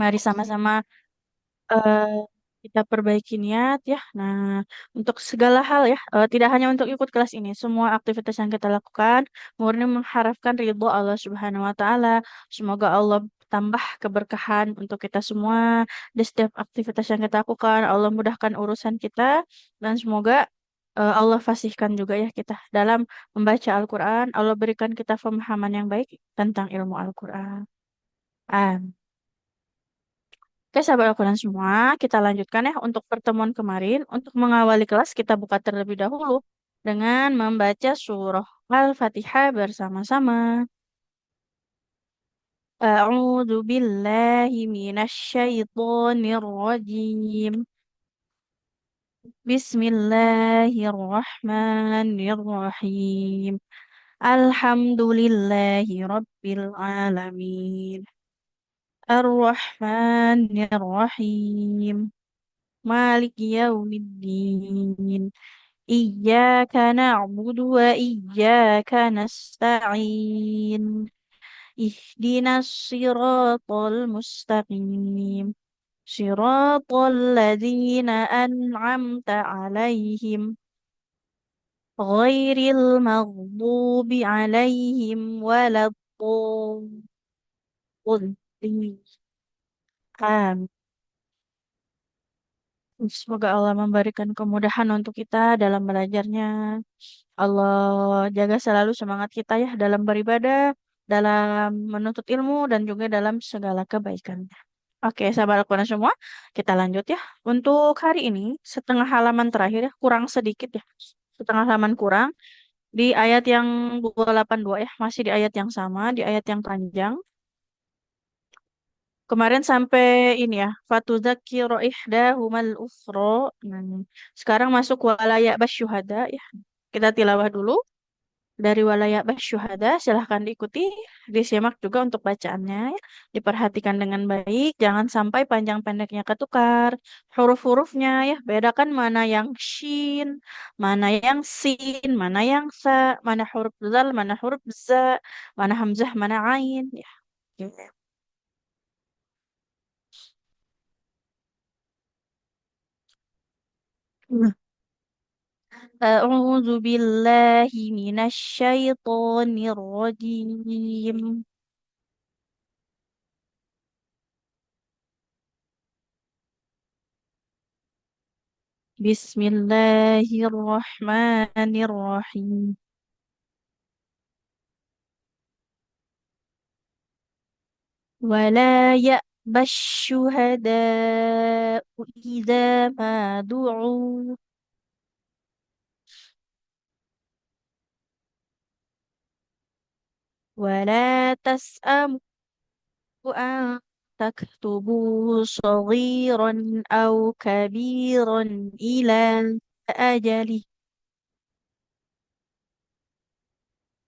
Mari sama-sama eh, kita perbaiki niat ya. Nah, untuk segala hal ya, tidak hanya untuk ikut kelas ini, semua aktivitas yang kita lakukan murni mengharapkan ridho Allah Subhanahu wa taala. Semoga Allah tambah keberkahan untuk kita semua di setiap aktivitas yang kita lakukan. Allah mudahkan urusan kita dan semoga Allah fasihkan juga ya kita dalam membaca Al-Quran. Allah berikan kita pemahaman yang baik tentang ilmu Al-Quran. Amin. Oke, sahabat Al-Quran semua, kita lanjutkan ya untuk pertemuan kemarin. Untuk mengawali kelas, kita buka terlebih dahulu dengan membaca surah Al-Fatihah bersama-sama. A'udzu billahi minasyaitonir rajim. Bismillahirrahmanirrahim. Alhamdulillahi rabbil alamin. Ar-Rahmanir-Rahim. مالك يوم الدين إياك نعبد وإياك نستعين اهدنا الصراط المستقيم صراط الذين أنعمت عليهم غير المغضوب عليهم ولا الضالين آمين. Semoga Allah memberikan kemudahan untuk kita dalam belajarnya. Allah jaga selalu semangat kita ya dalam beribadah, dalam menuntut ilmu, dan juga dalam segala kebaikan. Oke, sahabat Al-Quran semua, kita lanjut ya. Untuk hari ini, setengah halaman terakhir ya, kurang sedikit ya. Setengah halaman kurang. Di ayat yang 282 ya, masih di ayat yang sama, di ayat yang panjang. Kemarin sampai ini ya, fatudzakiru ihdahumal ukhra. Sekarang masuk walaya basyuhada ya. Kita tilawah dulu dari walaya basyuhada. Silahkan diikuti, disimak juga untuk bacaannya ya. Diperhatikan dengan baik, jangan sampai panjang pendeknya ketukar. Huruf-hurufnya ya, bedakan mana yang shin, mana yang sin, mana yang sa, mana huruf zal, mana huruf za, mana hamzah, mana ain ya. Oke. أعوذ بالله من الشيطان الرجيم. بسم الله الرحمن الرحيم. ولا يأبى الشهداء إذا ما دعوا ولا تسأموا أن تكتبوه صغيرا أو كبيرا إلى أجله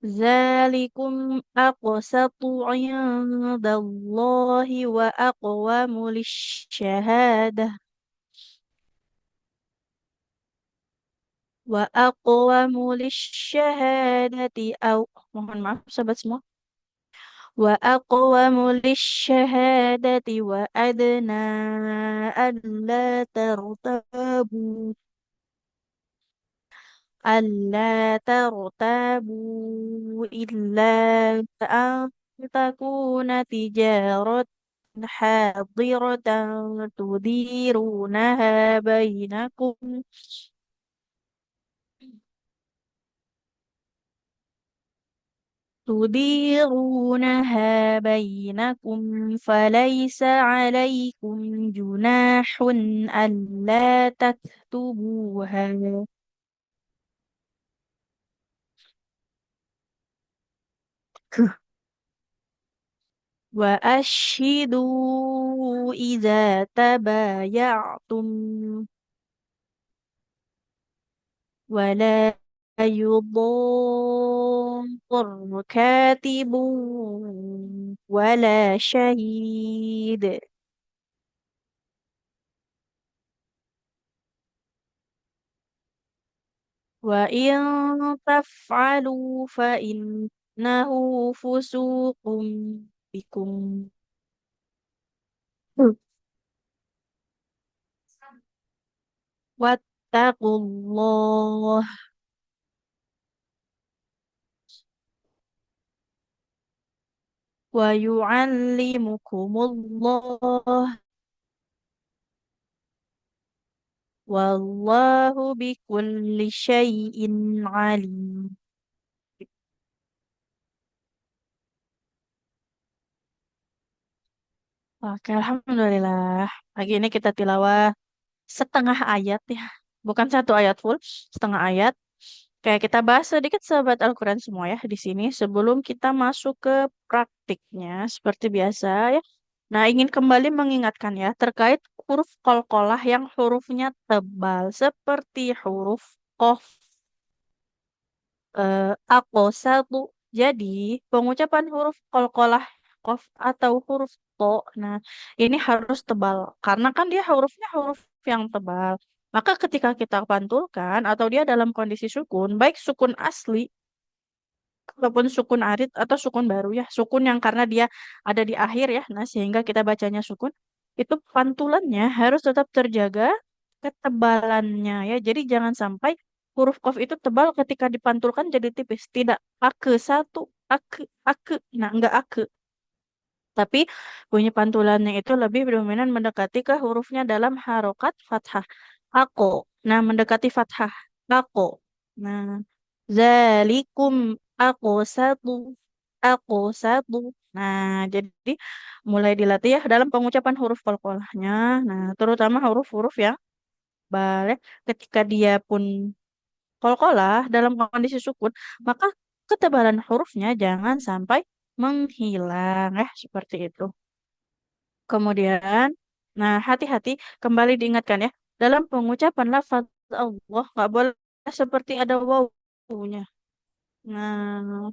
ذلكم أقسط عند الله وأقوم للشهادة أو mohon maaf sahabat semua وأقوم للشهادة وأدنى ألا ترتابوا إلا أن تكون تجارة حاضرة تديرونها بينكم فليس عليكم جناح ألا تكتبوها وأشهدوا إذا تبايعتم ولا يضار كاتب ولا شهيد وإن تفعلوا فإنه فسوق بكم Wattaqullah wa yu'allimukumullah wallahu bikulli syai'in alim. Oke, alhamdulillah. Pagi ini kita tilawah setengah ayat ya. Bukan satu ayat full, setengah ayat. Kayak kita bahas sedikit sahabat Al-Quran semua ya di sini sebelum kita masuk ke praktiknya seperti biasa ya. Nah, ingin kembali mengingatkan ya terkait huruf qalqalah yang hurufnya tebal seperti huruf qaf, ako satu. Jadi, pengucapan huruf qalqalah qaf atau huruf to, nah ini harus tebal karena kan dia hurufnya huruf yang tebal. Maka ketika kita pantulkan atau dia dalam kondisi sukun, baik sukun asli ataupun sukun arid atau sukun baru ya, sukun yang karena dia ada di akhir ya, nah sehingga kita bacanya sukun, itu pantulannya harus tetap terjaga ketebalannya ya. Jadi jangan sampai huruf qaf itu tebal ketika dipantulkan jadi tipis. Tidak, ake satu, ake, nah enggak ake. Tapi bunyi pantulannya itu lebih dominan mendekati ke hurufnya dalam harokat fathah. Ako. Nah, mendekati fathah. Ako. Nah, zalikum ako satu. Ako satu. Nah, jadi mulai dilatih ya dalam pengucapan huruf qalqalahnya. Nah, terutama huruf-huruf yang balik ketika dia pun qalqalah dalam kondisi sukun, maka ketebalan hurufnya jangan sampai menghilang seperti itu. Kemudian, nah hati-hati kembali diingatkan ya dalam pengucapan lafaz Allah nggak boleh seperti ada wawunya. Nah,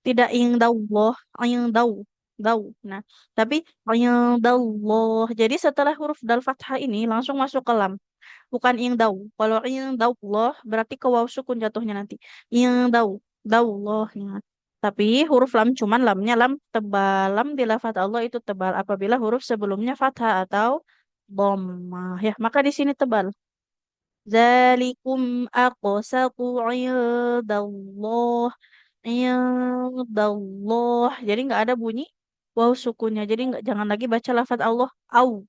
tidak indallah, indau, dau. Nah, tapi indallah. Jadi setelah huruf dal fathah ini langsung masuk ke lam, bukan indau. Kalau indallah berarti ke waw sukun jatuhnya nanti. Indau, daullah. Nah, tapi huruf lam cuman lamnya lam tebal. Lam di lafaz Allah itu tebal apabila huruf sebelumnya fathah atau dhammah ya. Maka di sini tebal. Zalikum aqsatu indallah. Indallah. Jadi nggak ada bunyi waw sukunnya. Jadi nggak, jangan lagi baca lafaz Allah au,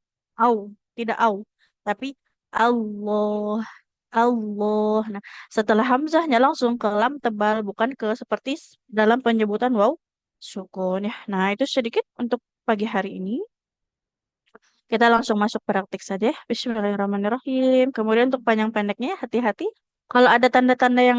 tidak au, tapi Allah, Allah. Nah, setelah hamzahnya langsung ke lam tebal, bukan ke seperti dalam penyebutan waw sukun ya. Nah, itu sedikit untuk pagi hari ini. Kita langsung masuk praktik saja ya. Bismillahirrahmanirrahim. Kemudian untuk panjang pendeknya hati-hati. Kalau ada tanda-tanda yang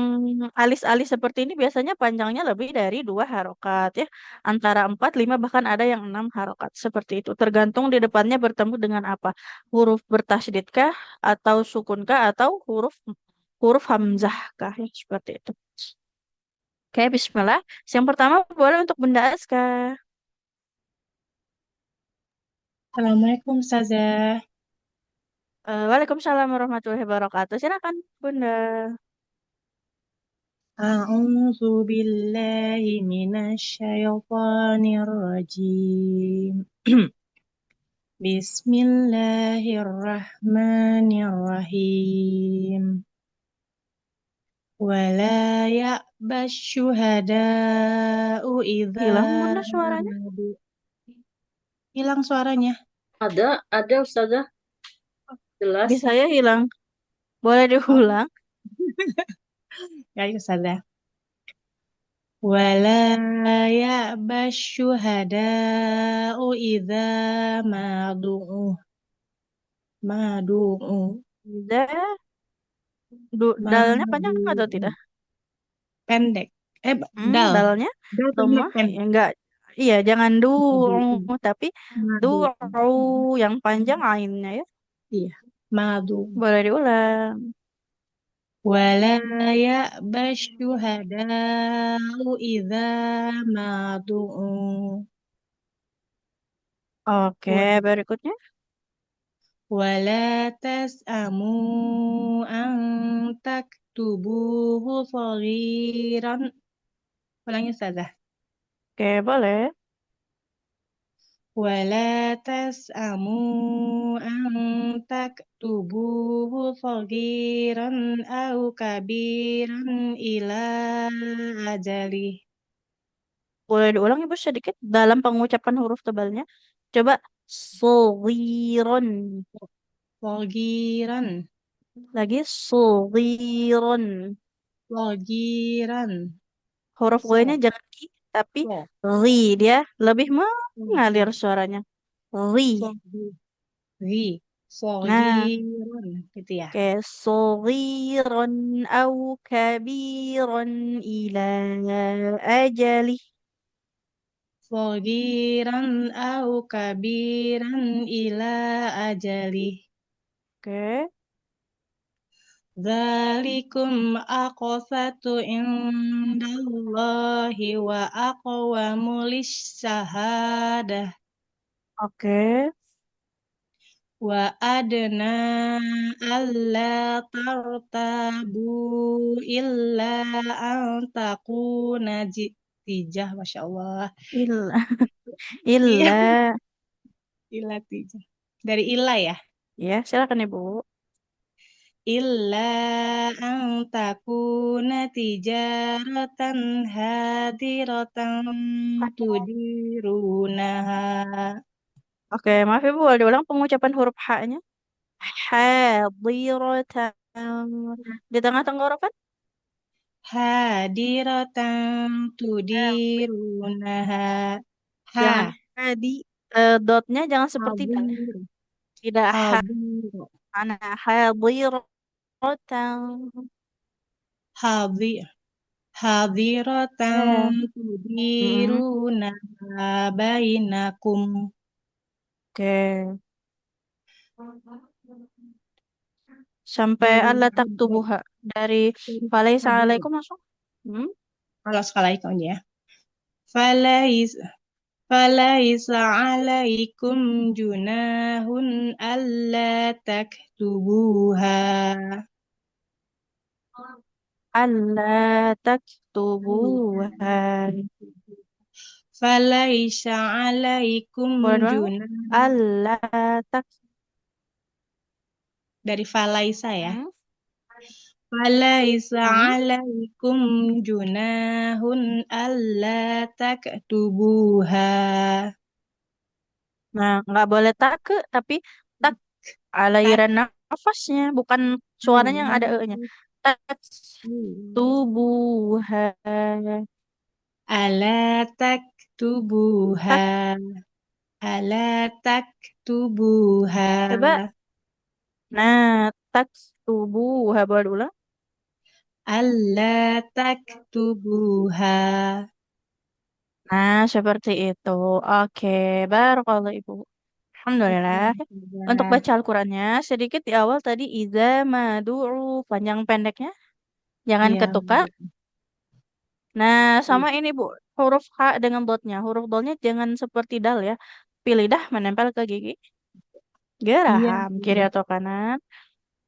alis-alis seperti ini biasanya panjangnya lebih dari 2 harokat ya. Antara 4, 5 bahkan ada yang 6 harokat. Seperti itu. Tergantung di depannya bertemu dengan apa. Huruf bertasydid kah? Atau sukun kah? Atau huruf huruf hamzah kah? Ya, seperti itu. Oke, bismillah. Yang pertama boleh untuk benda aska. Assalamualaikum Ustazah. Waalaikumsalam warahmatullahi wabarakatuh. Silakan, Bunda. A'udzu billahi minasyaitonir rajim. Bismillahirrahmanirrahim. Wala ya'bas syuhada'u idza Hilang Bunda suaranya. madu. Hilang suaranya. Ada Ustazah, Di jelas. saya hilang. Boleh Oh, diulang? ya Ustazah. ولا يأبى الشهداء إذا ما دعوا Da, ما dalnya panjang atau دعوا tidak? pendek dal Dalnya dal pendek domah ya pendek enggak. Iya, jangan du, ma duu tapi ma du duu yang panjang ainnya ya. iya ma duu Boleh diulang. ولا يأبى الشهداء إذا ما دعوا Oke, berikutnya. ولا تسأموا أن تكتبوه صغيرا ulangi Ustazah. Oke, boleh. ولا تسأموا أن تكتبوه صغيرا أو كبيرا إلى أجله. Boleh diulang Ibu sedikit dalam pengucapan huruf tebalnya? Coba sogiron. صغيرا Lagi sogiron. صغيرا Huruf ص W-nya jangan ki, tapi ص ri. Dia lebih mengalir صغير suaranya. Ri. صغير Nah, صغيرا gitu ya. kayak sogiron au kabiron ila ajali. صغيرا أو كبيرا إلى أجله. Oke. ذلكم أقسط عند الله وأقوم للشهادة Oke. وأدنى ألا ترتابوا إلا أن تكون تijah, Masya Allah. Illa. Iya, Illa. ilah tijah. Dari ilah ya. Ya, silakan Ibu. Illa an takuna tijaratan hadiratan tudirunaha. Oke, maaf Ibu, boleh diulang pengucapan huruf H-nya? Hadiratan. Di tengah tenggorokan? Hadiratan Hadir. tudirunaha. Jangan Ha, hadi. Dotnya jangan seperti dal. hadir, Tidak ha. hadir, Ana hadiratan. hadir, hadiratan Ya. Mm-mm. tudirunaha bainakum. Oke. Sampai Dari Allah taktubuha. Dari falaisa hadir. alaikum langsung. Hmm? Kalau sekali aja ya. Falais Falaisa alaikum junahun alla taktubuha. Allah taktubuha. Falaisa alaikum Boleh doang? junah. Allah tak. Dari falaisa ya. Hmm? Falaisa Hmm? alaikum junahun alla taktubuha. Nah, nggak boleh tak ke, tapi tak Tak aliran nafasnya, bukan suaranya yang ada e-nya. Tak tubuha. ala taktubuha. Tak. Ala taktubuha. Coba. Nah, tak tubuha. Boleh ulang? Allah taktubuha. Nah, seperti itu. Oke, barakallahu Ibu. Alhamdulillah. Untuk Alhamdulillah. baca Al-Qurannya, sedikit di awal tadi, iza madu'u, panjang pendeknya. Jangan Iya. ketuka. Nah, sama ini Bu, huruf H dengan dotnya. Huruf dotnya jangan seperti dal ya. Pilih dah menempel ke gigi. Iya. Geraham, kiri atau kanan.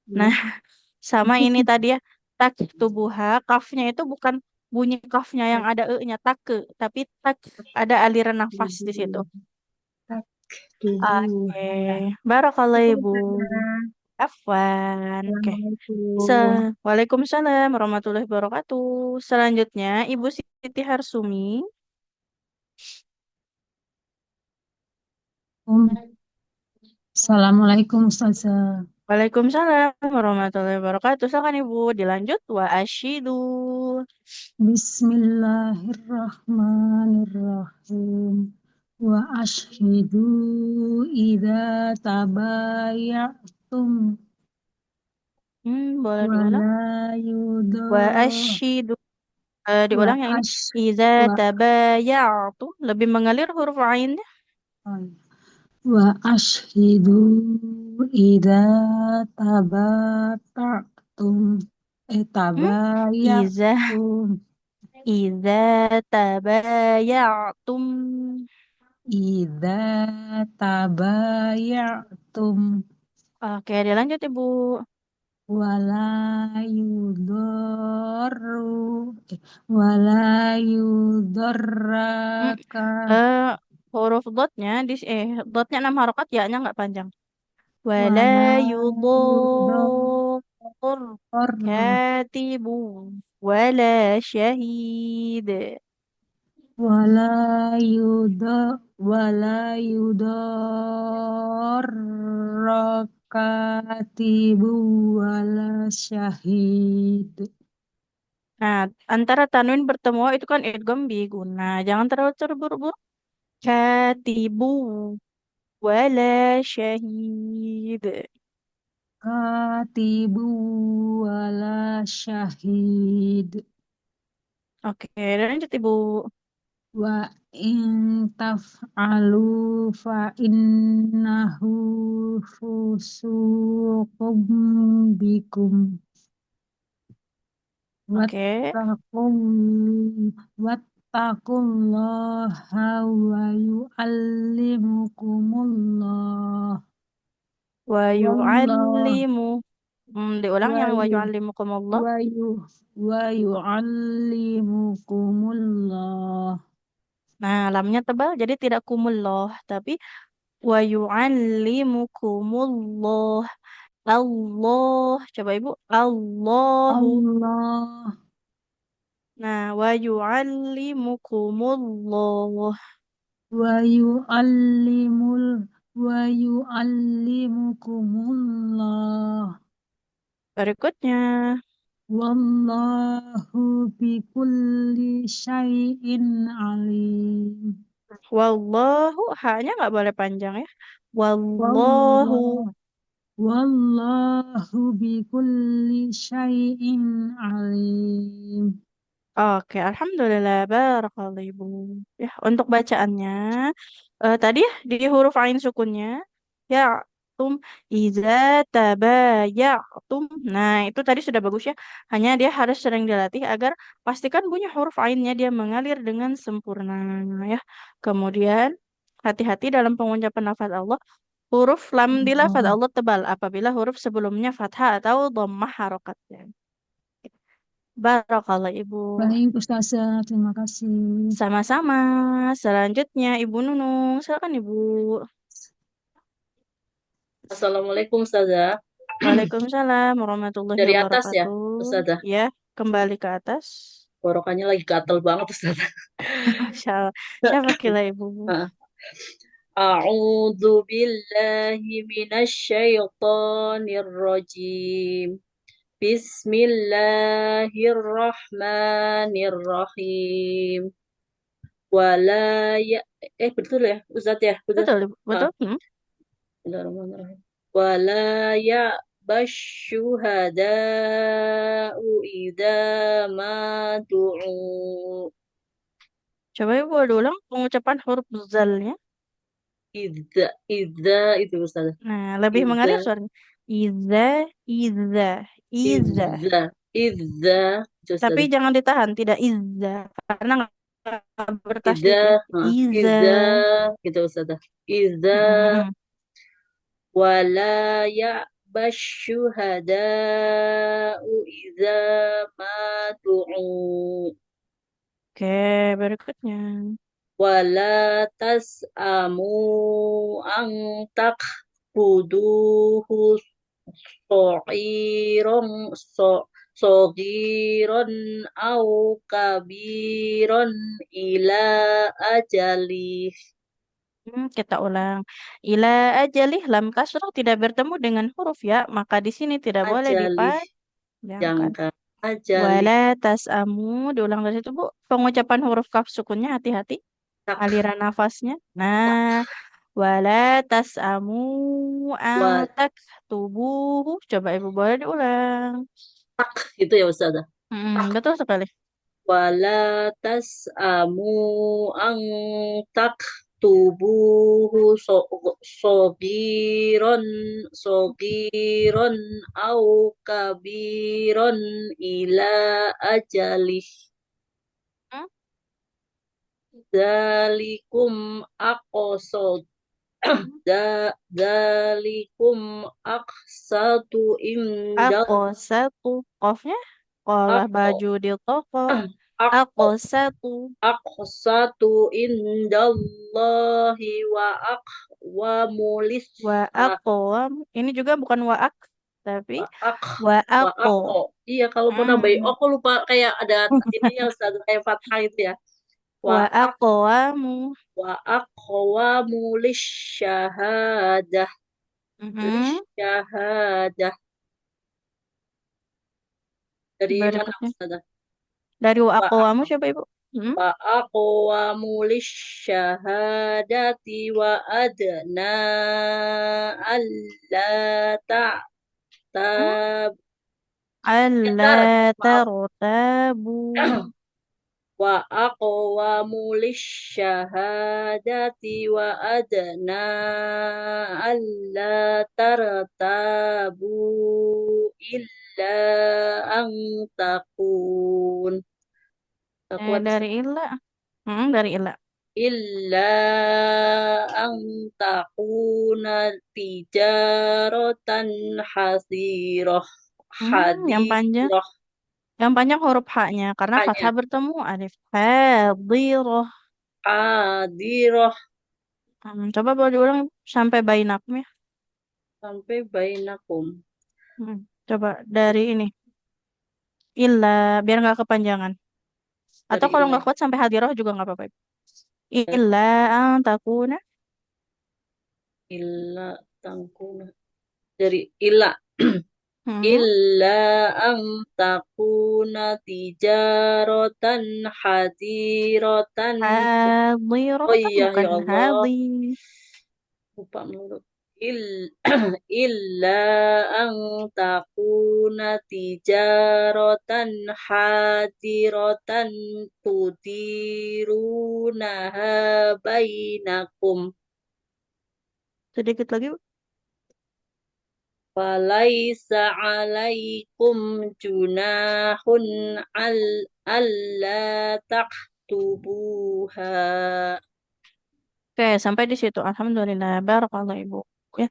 Nah, Iya. sama ini tadi ya. Tak tubuh H, kafnya itu bukan bunyi kafnya yang ada e-nya, tak ke. Tapi tak, ada aliran nafas di situ. Oke, Taktubuha. barakallah Oke, Ibu. Ustazah. Afwan. Oke. Assalamualaikum. Waalaikumsalam warahmatullahi wabarakatuh. Selanjutnya, Ibu Siti Harsumi. Assalamualaikum Ustazah. Waalaikumsalam warahmatullahi wabarakatuh. Silakan Ibu dilanjut wa asyidu. Bismillahirrahmanirrahim. Wa ashhidu idza tabayatum Boleh wa diulang? la Wa yudar asyidu. wa Diulang yang ini. ash Iza wa tabaya'tu. Lebih mengalir huruf ainnya. wa ashhidu idza tabatum Hmm? Iza tabayatum iza tabaya'tum. idza tabayatum Oke, dilanjut Ibu. wala yudorru wala Hmm, yudorraka eh, huruf dotnya 6 harokat, ya-nya nggak panjang. Wala wala yudhar yudhar katibu wala syahid. wala wala yudhar katibu wala syahid. Nah, antara tanwin bertemu itu kan idgham biguna. Jangan terlalu terburu-buru. Katibu wala syahid. Katibu wala syahid. Oke, dan lanjut Ibu. Wa in taf'alu fa innahu fusuqum bikum. Oke. Wattaqum wattaqullaha wa yu'allimukumullah. Wa Wallah yu'allimu. Diulang wa yang wa yu yu'allimukumullah. wa yu wa yu'allimukumullah. Nah, lamnya tebal jadi tidak kumullah, tapi wa yu'allimukumullah. Allah. Coba Ibu. Allahu. Allah Nah, wa yu'allimukumullah. wa yu'allimul wa yu'allimukumullah. Berikutnya. Wallahu bikulli syai'in alim. Wallahu. Hanya nggak boleh panjang ya. Wallahu. Wallah wallahu bikulli syai'in alim. Oke, alhamdulillah, barakallahu Ibu. Ya, untuk bacaannya, tadi ya di huruf ain sukunnya, ya tum, iza tabayatum. Nah, itu tadi sudah bagus ya. Hanya dia harus sering dilatih agar pastikan bunyi huruf ainnya dia mengalir dengan sempurna, ya. Kemudian hati-hati dalam pengucapan lafaz Allah. Huruf lam di lafaz Oh, Allah tebal apabila huruf sebelumnya fathah atau dhammah harokatnya. Barakallah Ibu. baik Ustazah, terima kasih. Sama-sama. Selanjutnya Ibu Nunung. Silakan Ibu. Assalamualaikum Ustazah. Waalaikumsalam warahmatullahi Dari atas ya, wabarakatuh. Ustazah. Ya, kembali ke atas. Borokannya lagi gatel banget Ustazah. Masya Allah. Siapa kira Ibu? A'udzu billahi minasyaitonir rajim. Bismillahirrahmanirrahim. Wala ya betul ya Ustaz ya, betul. Betul, Ibu. Ah, Betul? Bismillahirrahmanirrahim. Wala ya basyuhada'u idza ma du'u. Coba Ibu ulang pengucapan huruf zalnya. Idza itu Ustaz. Nah, lebih Idza mengalir suaranya. Iza, iza, iza. idza itu Tapi Ustaz. jangan ditahan, tidak iza. Karena nggak Idza bertasydid ya. Iza. idza gitu Ustaz. Idza Mm-mm. wala ya'basyuhada'u idza ma du'u. Oke, berikutnya. Wala tas'amu an takbuduhu so'iron sogiron au kabiron ila ajali. Kita ulang. Ila ajalih lam kasroh tidak bertemu dengan huruf ya, maka di sini tidak boleh Ajali dipanjangkan. jangka ajali Wala tas'amu, diulang dari situ Bu. Pengucapan huruf kaf sukunnya hati-hati, tak aliran nafasnya. tak Nah, wala tas'amu wa antak tubuh. Coba Ibu boleh diulang. gitu ya Ustaz. Betul sekali. Wala tas'amu ang taktubuhu sogiron sogiron au kabiron ila ajalih. Hmm? Dalikum aqsad dalikum aqsatu inda Aku satu kofnya, kolah aqo baju di toko. Aqsatu. aqsatu indallahi wa aqwamulis Wa aqwam. Ini juga bukan waak, tapi wa aq wa wa aqo. aqo. Iya, kalau mau nambahin Hmm. aku lupa kayak ada ininya Ustaz, kayak fathah itu ya. Wa Wa aq aqwamu. wa aqwamulis syahadah. Mm-mm. Syahadah. Dari mana Berikutnya. Ustazah? Dari wa Wa aqwamu siapa Ibu? Hmm? wa aqwamulis syahadati wa adna alla ta'tab Alla maaf. tartabu. Wa aqwamulis syahadati wa adna alla tartabu illa an takun. Tak kuat Dari illa. Dari illa. illa an takuna tijaratan hasiroh Yang panjang. hadiroh Yang panjang huruf H-nya. Karena hanya fathah bertemu alif. Hadiroh. hadiroh Coba boleh diulang Ibu. Sampai bainakum ya. sampai bainakum. Coba dari ini. Illa. Biar nggak kepanjangan. Atau Dari kalau illa nggak kuat sampai hadiroh juga nggak apa-apa. Ibu. dari Illa an takuna. illa tangkuna dari illa Hmm. illa an takuna tijaratan hadiratan. Hadiroh Oh kan iya, bukan ya Allah, hadir. lupa mulu. Il illa an takuna tijaratan hadiratan tudirunaha bainakum. Sedikit lagi, Bu. Falaisa alaikum junahun al alla taktubuha. Oke, sampai di situ. Alhamdulillah. Barakallah, Ibu. Ya.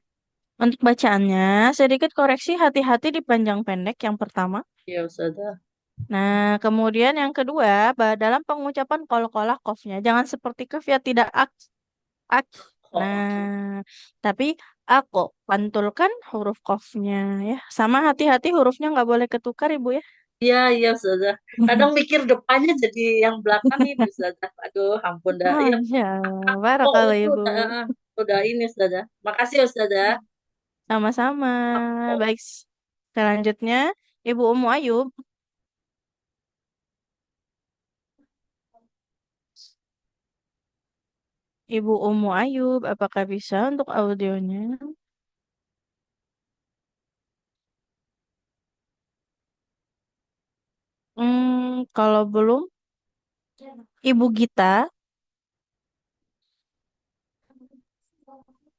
Untuk bacaannya, sedikit koreksi hati-hati di panjang pendek yang pertama. Ya Ustazah. Nah, kemudian yang kedua, dalam pengucapan qalqalah qafnya, jangan seperti kaf ya tidak ak. Nah, tapi aku pantulkan huruf qafnya ya. Sama hati-hati hurufnya nggak boleh ketukar, Ibu ya. Iya, iya Ustazah. Kadang mikir depannya jadi yang belakang ini Ustazah. Aduh, ampun dah. Iya, Masya Allah. kok Barakallah, itu Ibu. udah ini Ustazah. Makasih Ustazah. Sama-sama. Oh, Baik. Selanjutnya, Ibu Umu Ayub. Ibu Umu Ayub, apakah bisa untuk audionya? Kalau belum, Ibu Gita.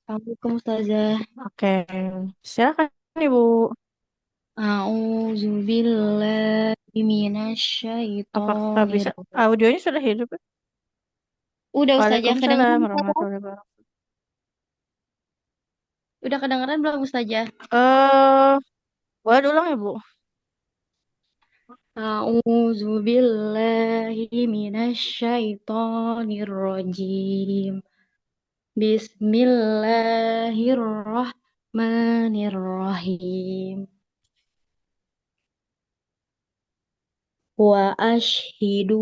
Assalamualaikum Ustazah. Oke, silakan Ibu. A'udzu billahi Apakah minasyaitonir. bisa? Audionya sudah hidup, ya? Udah Ustazah Waalaikumsalam kedengeran belum? warahmatullahi wabarakatuh. Udah kedengeran belum Ustazah? Eh, boleh diulang Ibu. A'udzu billahi minasyaitonir rajim. Bismillahirrahmanirrahim. Wa ashhidu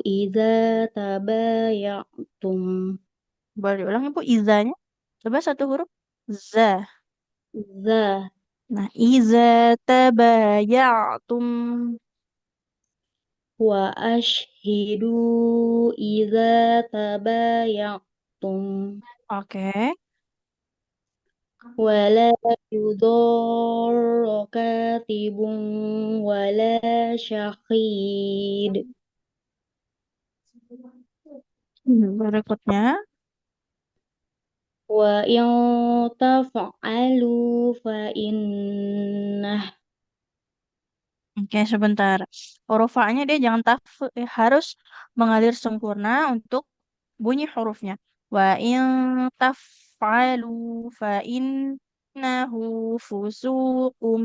idza tabayatum. Boleh diulang Ibu. Izanya. Coba satu huruf. Za. Za Nah, iza tabayatum. wa ashhidu idza tabayatum. Oke. Wala yudorra katibun wala syahid. Berikutnya. Wa in taf'alu fa innah. Oke, sebentar. Huruf A-nya dia jangan harus mengalir sempurna untuk bunyi hurufnya. Wa in taf'alu fa innahu fusuqum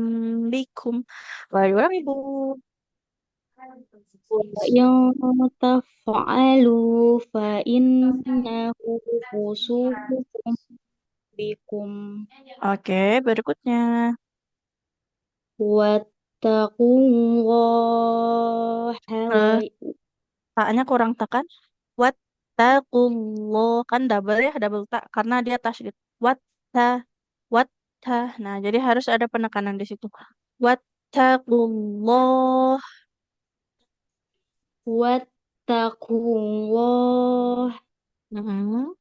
bikum. Wah, diulang Ibu. وإن تفعلوا فإنه فسوق بكم Oke, berikutnya. واتقوا الله Eh, taknya kurang tekan. Wattaqullah. Kan double ya, double tak. Karena dia tasydid. Watta, watta. Nah, jadi harus ada penekanan di situ. Wattaqullah. واتقوا الله Mhm.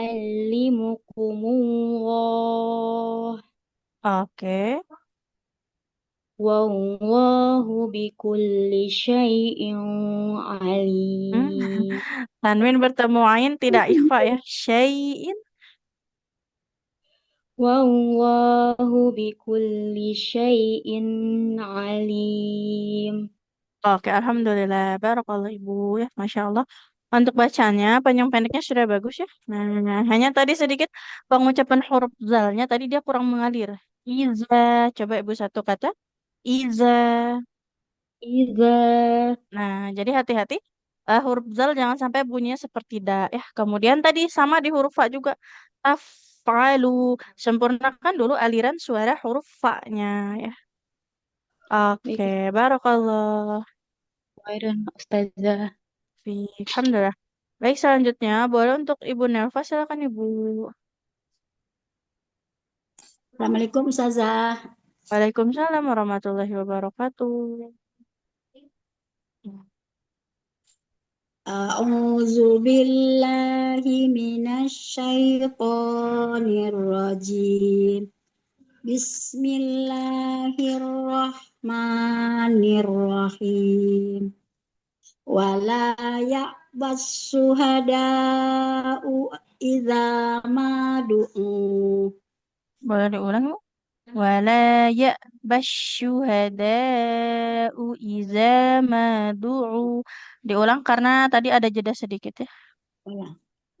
ويعلمكم الله Oke. والله بكل شيء Hmm. عليم Tanwin bertemu ain tidak ikhfa ya. Syai'in. والله بكل شيء عليم. Oke, Alhamdulillah. Barakallah Ibu ya. Masya Allah. Untuk bacanya, panjang pendeknya sudah bagus ya. Nah, hanya tadi sedikit pengucapan huruf zalnya. Tadi dia kurang mengalir. Iza. Coba Ibu satu kata. Iza. إذا Nah, jadi hati-hati. Huruf zal jangan sampai bunyinya seperti da ya. Kemudian tadi sama di huruf fa juga. Taf'alu. Sempurnakan dulu aliran suara huruf fa-nya ya. Oke, baik barakallah. khairan Ustazah. Fiik. Alhamdulillah. Baik, selanjutnya boleh untuk Ibu Nelva, silakan Ibu. Assalamualaikum Ustazah. Waalaikumsalam warahmatullahi wabarakatuh. A'udzu billahi minasy syaithanir rajim. Bismillahirrahmanirrahim. Wala ya'bas syuhada'u idza ma du'u. Boleh diulang, Bu? Wala ya'bash syuhada'u iza ma du'u. Diulang karena tadi ada jeda sedikit ya.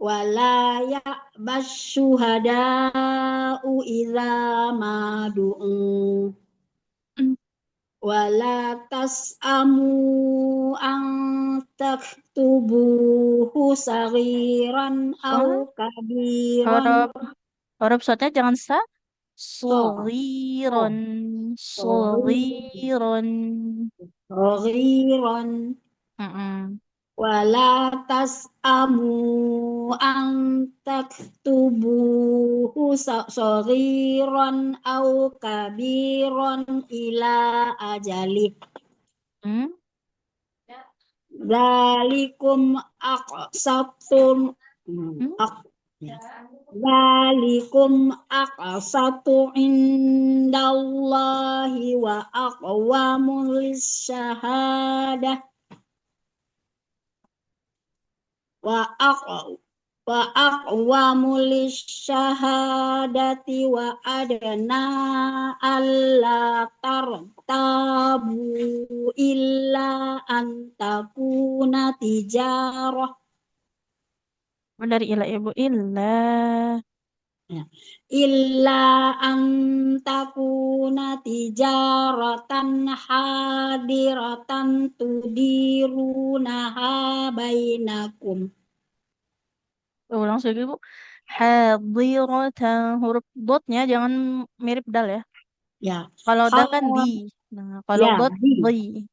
Wala ya'bas syuhada'u idza ma du'u. Hmm. Wala tas'amu an taktubuhu saghiran au Oh, kabiran. huruf huruf shotnya jangan sa. So, Soliron. so, sorry, Soliron. saghiran. Mm-mm. Wala tas'amu an taktubuhu saghiran au kabiran ila ajali. Hmm? Zalikum aqsatun Hmm? aq Zalikum aqsatu indallahi wa aqwamul syahadah wa aq wa aqwamul syahadati wa adna alla tartabu illa an takuna tijarah. Dari ilah ibu ilah. Ya. Illa an takuna tijaratan hadiratan tudirunaha bainakum. Ulang lagi bu. Hadiratan huruf dotnya jangan mirip dal ya. Ya, Kalau ha, dal kan di. Nah, kalau ya, dot di. di.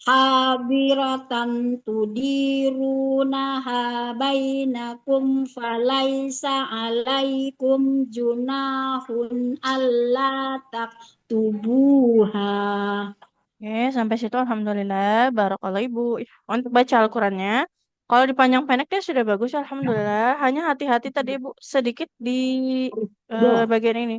Habiratan tudirunaha bainakum falaisa alaikum junahun alla taktubuha. Oke, sampai situ alhamdulillah. Barakallah ibu. Untuk baca Al-Qurannya. Kalau dipanjang pendeknya sudah bagus, alhamdulillah. Hanya hati-hati tadi ibu sedikit di Doh. bagian ini.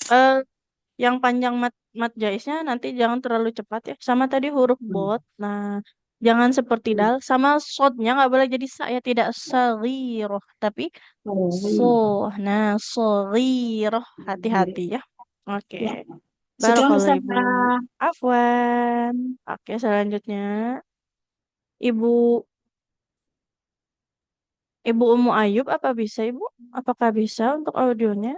Eh, yang panjang mat jaisnya nanti jangan terlalu cepat ya. Sama tadi huruf bot. Nah, jangan seperti dal. Sama sodnya nggak boleh jadi sa ya. Tidak sagiroh. Tapi so. Sorry. Nah, sagiroh. Hati-hati ya. Oke. Ya, syukran Barakallah Ibu. Ustazah. Afwan. Oke, selanjutnya. Ibu Ibu Umu Ayub apa bisa Ibu? Apakah bisa untuk audionya?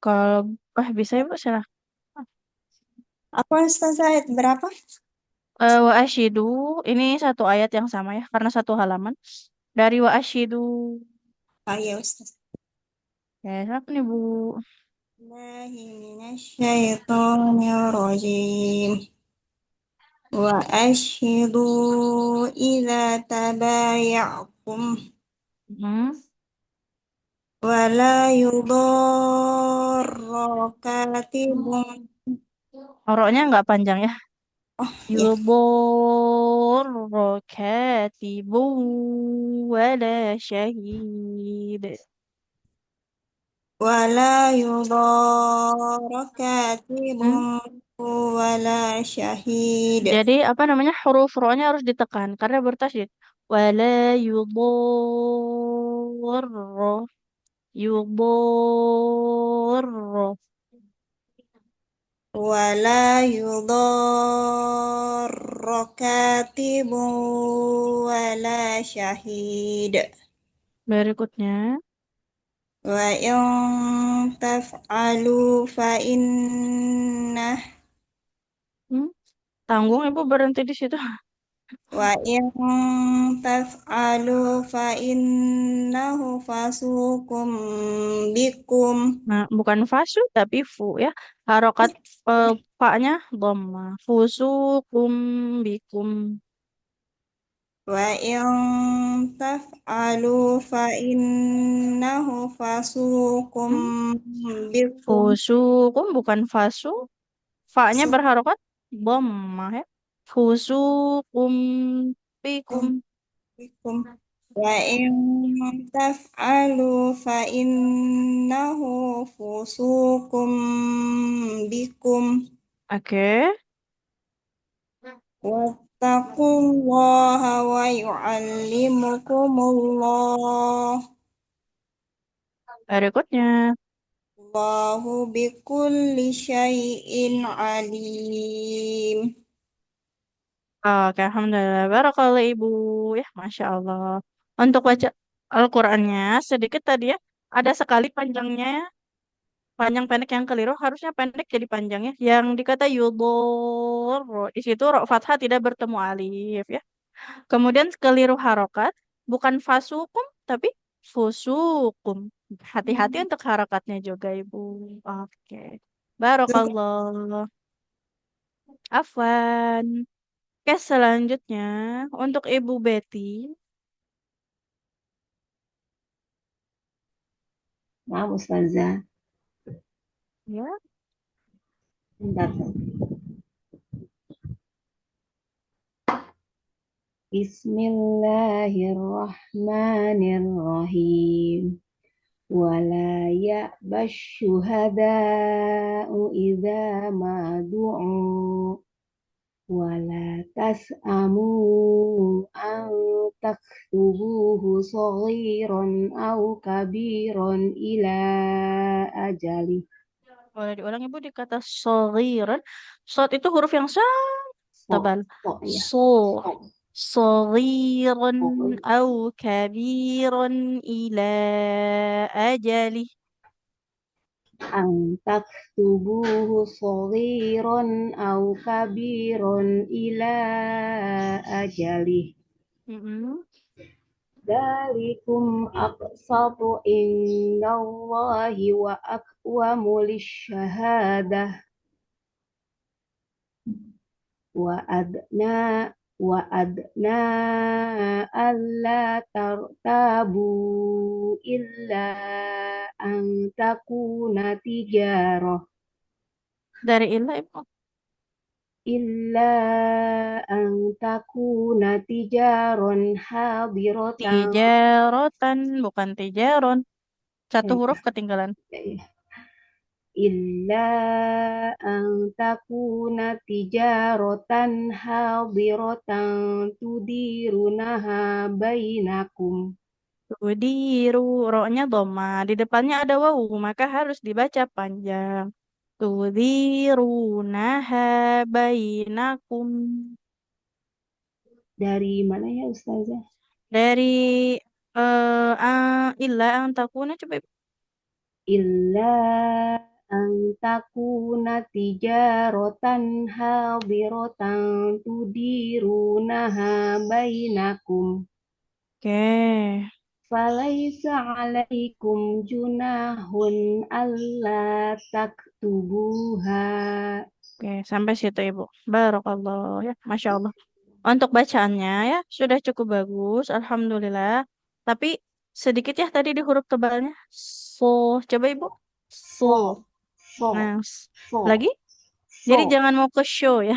Kalau bisa ya Bu, silahkan. Apa Ustazah ayat berapa? Wa asyidu, ini satu ayat yang sama ya, karena satu halaman. Dari wa asyidu. Oh iya Ustaz. Ya, silakan Ibu. Billahi minasyaitonirrajim. Wa asyhidu idza tabayatum Hmm. wa la yudarra katibun. Oroknya nggak panjang ya. Oh ya. Yuborro katibu wala syahid. Wa la yudarra Hmm? katibun wa la syahid. Jadi apa namanya huruf ro-nya harus ditekan karena bertasydid. Wala yuborro yuborro. Wala yudarra katibun wala syahid. Berikutnya, Wa in taf'alu fa innah hmm? Tanggung Ibu berhenti di situ. wa in taf'alu fa innahu fasukum bikum. Nah, bukan fasu tapi fu ya. Harokat fa-nya dhamma. Fusukum bikum. Wa in taf'alu fa innahu fasukum Hmm? bikum. Fusukum bukan fasu. Fa-nya Fasukum berharokat dhamma ya. Fusukum bikum. bikum. Wa in taf'alu fa innahu fusukum bikum. Oke. Wattaqullaha wa yu'allimukumullah. Berikutnya. Allahu bikulli syai'in alim. Oke, alhamdulillah. Barakallah Ibu. Ya, Masya Allah. Untuk baca Al-Qur'annya sedikit tadi ya. Ada sekali panjangnya, panjang pendek yang keliru. Harusnya pendek jadi panjang ya. Yang dikata yudhur. Di situ ro fathah tidak bertemu alif ya. Kemudian keliru harokat. Bukan fasukum, tapi fusukum. Hati-hati untuk harokatnya juga Ibu. Oke. Barakallah. Afwan. Oke, selanjutnya untuk Ibu Betty. Maaf Ustazah, Ya. bentar. Bismillahirrahmanirrahim. Wala ya'bash syuhada'u idza ma du'u wala tas'amu an taktubuhu saghiran aw kabiran ila ajali. Boleh diulang Ibu di kata shaghiran. Shad itu huruf yang sangat So, tebal. so ya. So. Shaghiran So, au kabiran ila ajali. an taktubuhu saghiran aw kabiran ila ajali. Mm-mm. Dalikum aqsatu indallahi wa aqwamu lisyahadah wa adna wa adna alla tartabu illa an takuna tijarah Dari ilah Ibu. illa an takuna tijaron hadiratan. Tijarotan, bukan tijaron. Satu eh, huruf ketinggalan. illa an takuna tijaratan hadiratan tudirunaha bainakum. Tudiru, ro-nya dhamma. Di depannya ada wawu, maka harus dibaca panjang. Tudirunaha bainakum. Dari mana ya Ustazah? Dari illa ang takuna coba Ibu. Illa Ang takuna tijaratan hadiratan tudirunaha bainakum. Oke. Falaisa alaikum junahun alla taktubuha. Oke, sampai situ Ibu. Barakallah ya, Masya Allah. Untuk bacaannya ya sudah cukup bagus, Alhamdulillah. Tapi sedikit ya tadi di huruf tebalnya. So, coba Ibu. So. So, Nah, so, lagi. so, Jadi so, jangan mau ke show ya.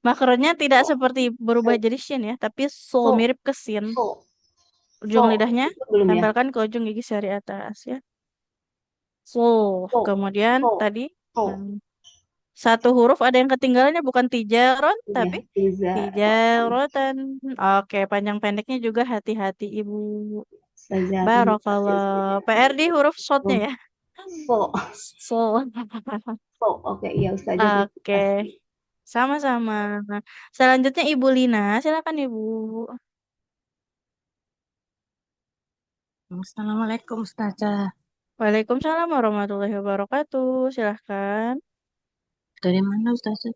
Makronya tidak so, seperti berubah so, jadi shin ya, tapi so so, mirip ke sin. so, Ujung so. lidahnya Itu belum ya? tempelkan ke ujung gigi seri atas ya. So, So, kemudian so, tadi so. hmm, satu huruf ada yang ketinggalannya bukan tijaron Ya, tapi Iza rotan. tijarotan. Oke, panjang pendeknya juga hati-hati Ibu. Saja terima kasih Barakallah. Ustazah. PR di huruf shotnya ya. So, So. so, oke, iya Ustazah terima Oke, kasih. sama-sama. Selanjutnya Ibu Lina, silakan Ibu. Assalamualaikum Ustazah. Waalaikumsalam warahmatullahi wabarakatuh. Silahkan. Dari mana Ustazah?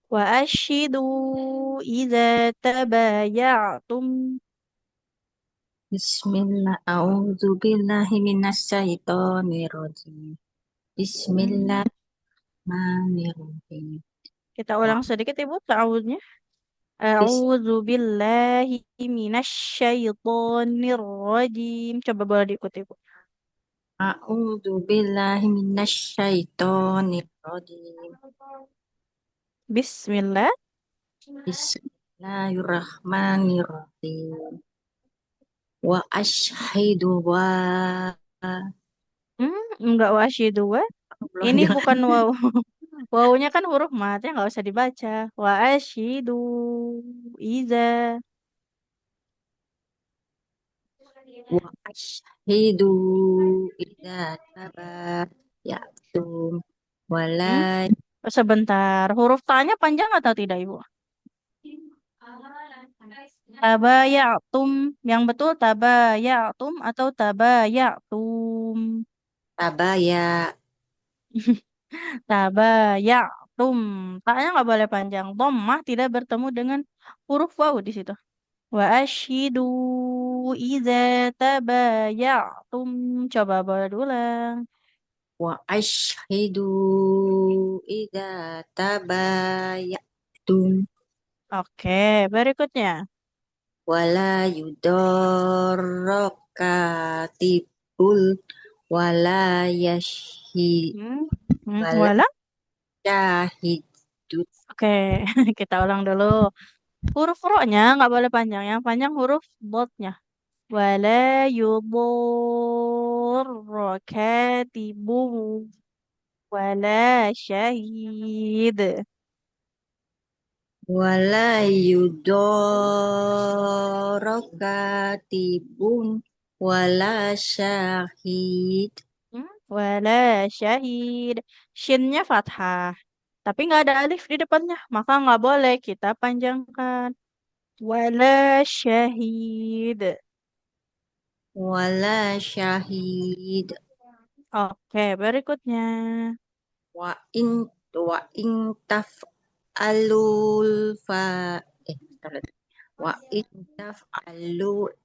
Wa ashidu idza tabayatum. Bismillah, a'udzubillahi minasyaitonirrajim. Hmm. Bismillahirrahmanirrahim. Kita Wa ulang sedikit Ibu ta'awudnya. bis A'udzu billahi minasyaitonir rajim. Coba boleh diikuti Ibu. a'udzubillahi minasyaitonirrajim. Bismillah. Bismillahirrahmanirrahim. Wa asyhadu wa Enggak wa asyidu wa. Allah Ini jangan bukan waw. Wawunya kan huruf mat ya nggak usah dibaca. Wa asyidu iza. wa asyhadu idza tabayatum wala Hmm? Sebentar. Huruf ta-nya panjang atau tidak, Ibu? Tabayatum. Yang betul tabayatum atau tabayatum. tabaya. Tabayatum. Ta-nya nggak boleh panjang. Dhammah tidak bertemu dengan huruf waw di situ. Wa asyidu iza tabayatum. Coba boleh diulang. Wa asyhadu idza tabayatum Oke, berikutnya. wala yudarra katibul wala yashi Hmm? wala Wala? syahidut Oke, kita ulang dulu. Huruf ro-nya nggak boleh panjang. Yang panjang huruf dot-nya. Wala yudurra katibu wala syahid. wala yudarra katibun wala syahid Wala syahid. Shinnya fathah. Tapi nggak ada alif di depannya. Maka nggak boleh kita panjangkan. Wala syahid. wala syahid Oke, berikutnya. wa in wa in taf'alul fa bentar. Wa in taf'alu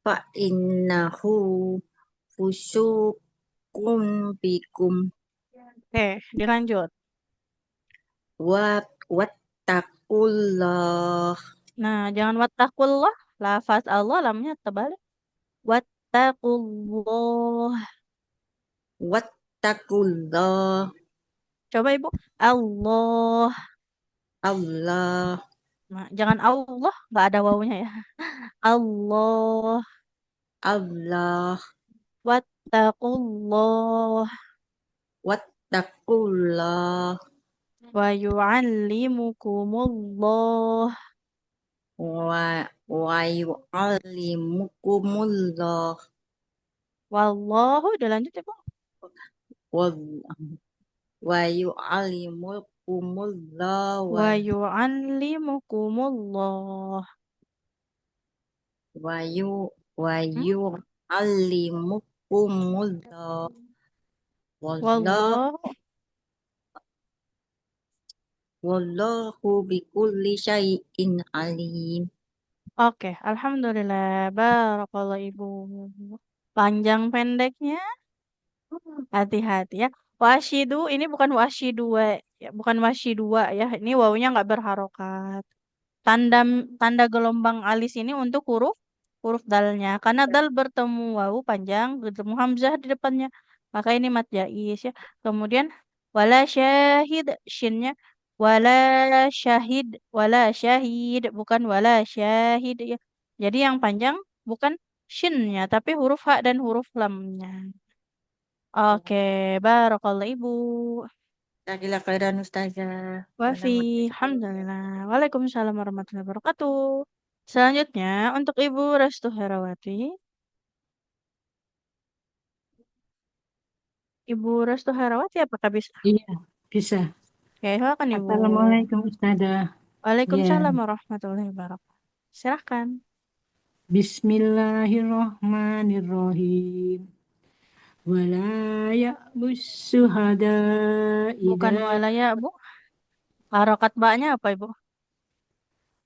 fa innahu fusukum bikum Oke, dilanjut. wa wattaqullah Nah, jangan wattaqullah. Lafaz Allah lamnya tebal. Wattaqullah. wattaqullah Coba Ibu. Allah. Allah Nah, jangan Allah, nggak ada wawunya ya. Allah. Allah Wattaqullah. wattaqullah Wa yu'allimukumullah. wa yu'allimukumullah Wallahu, udah lanjut ya, Bu. wal- wa yu'allimukumullah Wa yu'allimukumullah. wayu Hmm? wayu alimukumullah Wallah, Wallahu. wallahu bikulli syai'in alim. Oke, alhamdulillah. Barakallah Ibu. Panjang pendeknya, hati-hati ya. Washidu ini bukan wasyidua, ya, bukan wasyidua ya. Ini wawunya nggak berharokat. Tanda tanda gelombang alis ini untuk huruf huruf dalnya. Karena dal bertemu wawu panjang, bertemu hamzah di depannya. Maka ini mat jais ya. Kemudian wala syahid shinnya wala syahid wala syahid bukan wala syahid ya. Jadi yang panjang bukan shinnya tapi huruf ha dan huruf lamnya. Oke, barakallah Ibu. Jazakallah khairan Ustazah. Wafi, Assalamualaikum. alhamdulillah. Waalaikumsalam warahmatullahi wabarakatuh. Selanjutnya untuk Ibu Restu Herawati. Ibu Restu Herawati apakah bisa? Iya, bisa. Oke, silakan Ibu. Assalamualaikum Ustazah. Ya, Waalaikumsalam warahmatullahi wabarakatuh. Silahkan. Bismillahirrahmanirrahim. Wala ya'bus syuhada Bukan idza walaya, Bu. Harokat baknya apa, Ibu?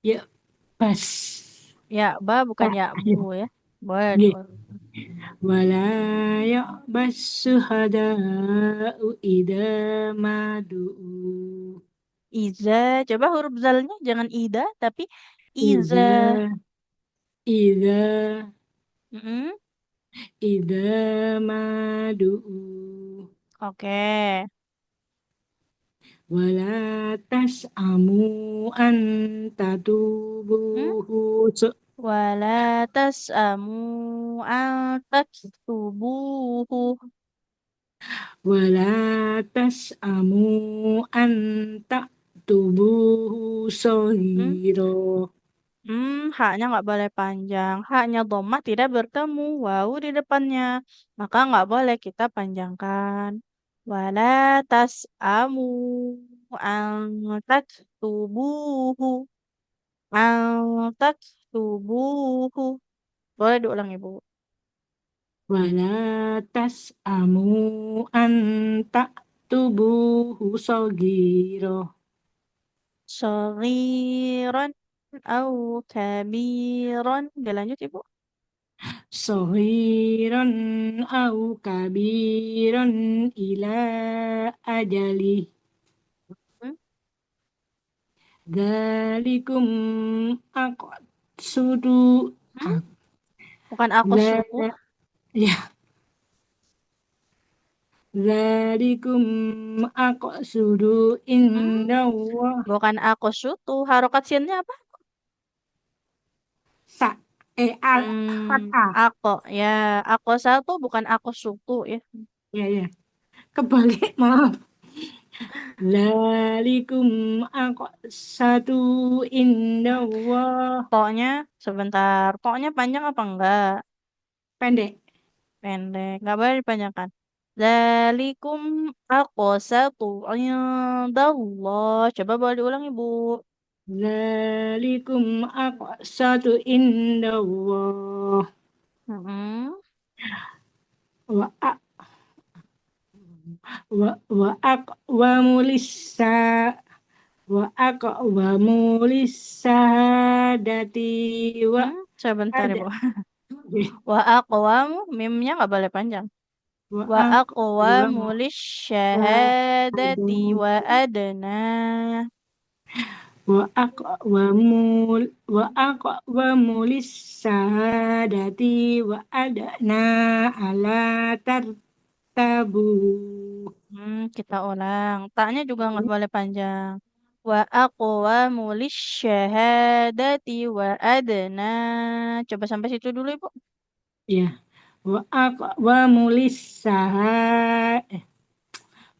ya bas. Ya, ba bukan Ba, ya, Bu ya. ya. Boleh Nggih. diulang. Wala ya'bas syuhada idza madu'u. Iza, coba huruf zalnya jangan ida, tapi iza. Idza idza Mm-mm. idza madu'u. Oke. Wala tas'amu an Hmm? tatubuhu Wala tas'amu an taktubuhu. wala tas'amu an taktubuhu Hmm? sohiro. Haknya nggak boleh panjang. Haknya dhammah tidak bertemu wawu di depannya. Maka nggak boleh kita panjangkan. Wala tas'amu an taktubuhu. An taktubuhu. Boleh diulang, Ibu. Wala tas'amu an taktubuhu sohiro. Saghiran au kabiran. Dilanjut, Ibu. Sohiron au kabiron ila ajali. Hmm? Dalikum aqsudu Hmm? Bukan aku la sutu. ya dalikum aqsudu Hmm? indallah Bukan aku sutu. Harokat sinnya apa? sa al fatah. Aku ya, aku satu bukan aku suku ya. Ya ya, kebalik, maaf. Dalikum aqsatu indallah. Toknya sebentar. Toknya panjang apa enggak? Pendek. Pendek. Enggak boleh dipanjangkan. Zalikum aqsatu indallah. Coba boleh diulang Ibu. Dalikum aqsatu indallah. Mm-mm. Wa wa aqwamu lissa wa aqwamu lissadati wa Sebentar ada Ibu. Wa aqwamu mimnya enggak boleh panjang. wa Wa aqwamu aqwamu lisyahadati wa adna. wa aqwamu lissadati wa adna ala tartabu. Kita ulang. Taknya juga nggak boleh panjang. Wa aqwamu lisyahadati wa adna. Coba sampai situ dulu, Ibu. Ya, wa aqwamu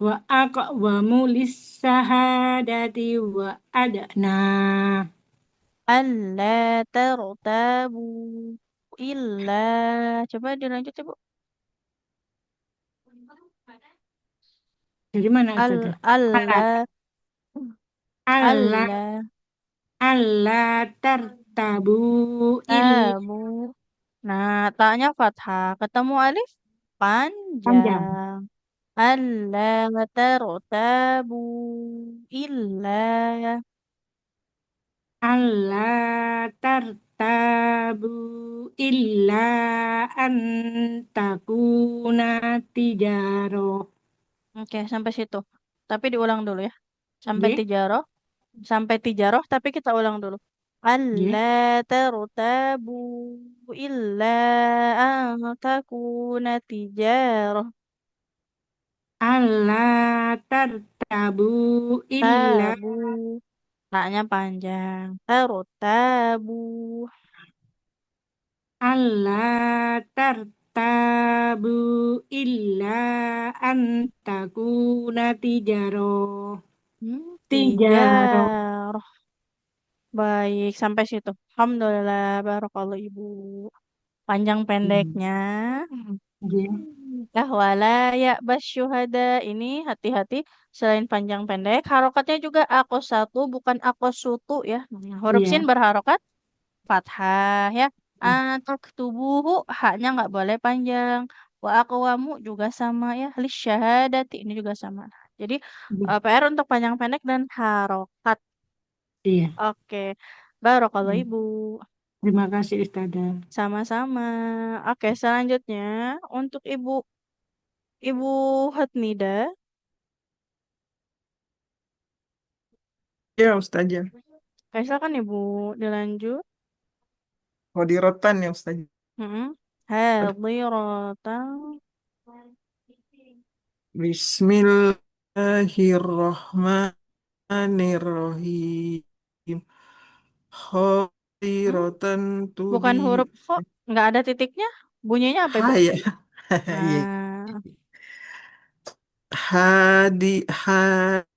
wa aqwamu lissahadati wa adna. Alla tartabu illa. Coba dilanjut, Ibu. Dari mana Al Ustazah? Alla alla alla alla alla tartabu illa tabu. Nah, taknya fathah. Ketemu alif panjang. panjang. ألا ترتابوا إلا Allah tartabu illa antakuna tijaro. Oke, sampai situ. Tapi diulang dulu ya. Sampai Ye, tijaroh. Sampai tijaroh, tapi kita ulang dulu. ye. Alla tartabu illa an takuna tijaroh. Allah tartabu illa Tabu. Taknya panjang. Tartabu. Allah tartabu illa antakuna tijaro. Tijaro. Tijaroh. Baik, sampai situ. Alhamdulillah, barakallah Ibu. Panjang pendeknya. Ye, Wala ya basyuhada ini hati-hati selain panjang pendek harokatnya juga aku satu bukan aku sutu ya. Nah, huruf sin iya. berharokat fathah ya. Antak tubuhu haknya nggak boleh panjang. Wa aqwamu juga sama ya. Lisyahadati ini juga sama. Jadi Ye, PR untuk panjang pendek dan harokat. iya. Oke. Barakallah Hmm. Ibu. Terima kasih Ustazah. Sama-sama. Oke, selanjutnya untuk Ibu Hatnida. Ya, Ustazah. Oke, silakan Ibu dilanjut. Hadirotan ya, Ustazah. Mm-mm. Aduh. Hadiratan. Bismillahirrahmanirrahim. Hmm? Hadirotan Bukan tudi huruf kok, nggak ada titiknya. Bunyinya apa Ibu? haya. Iya. Nah,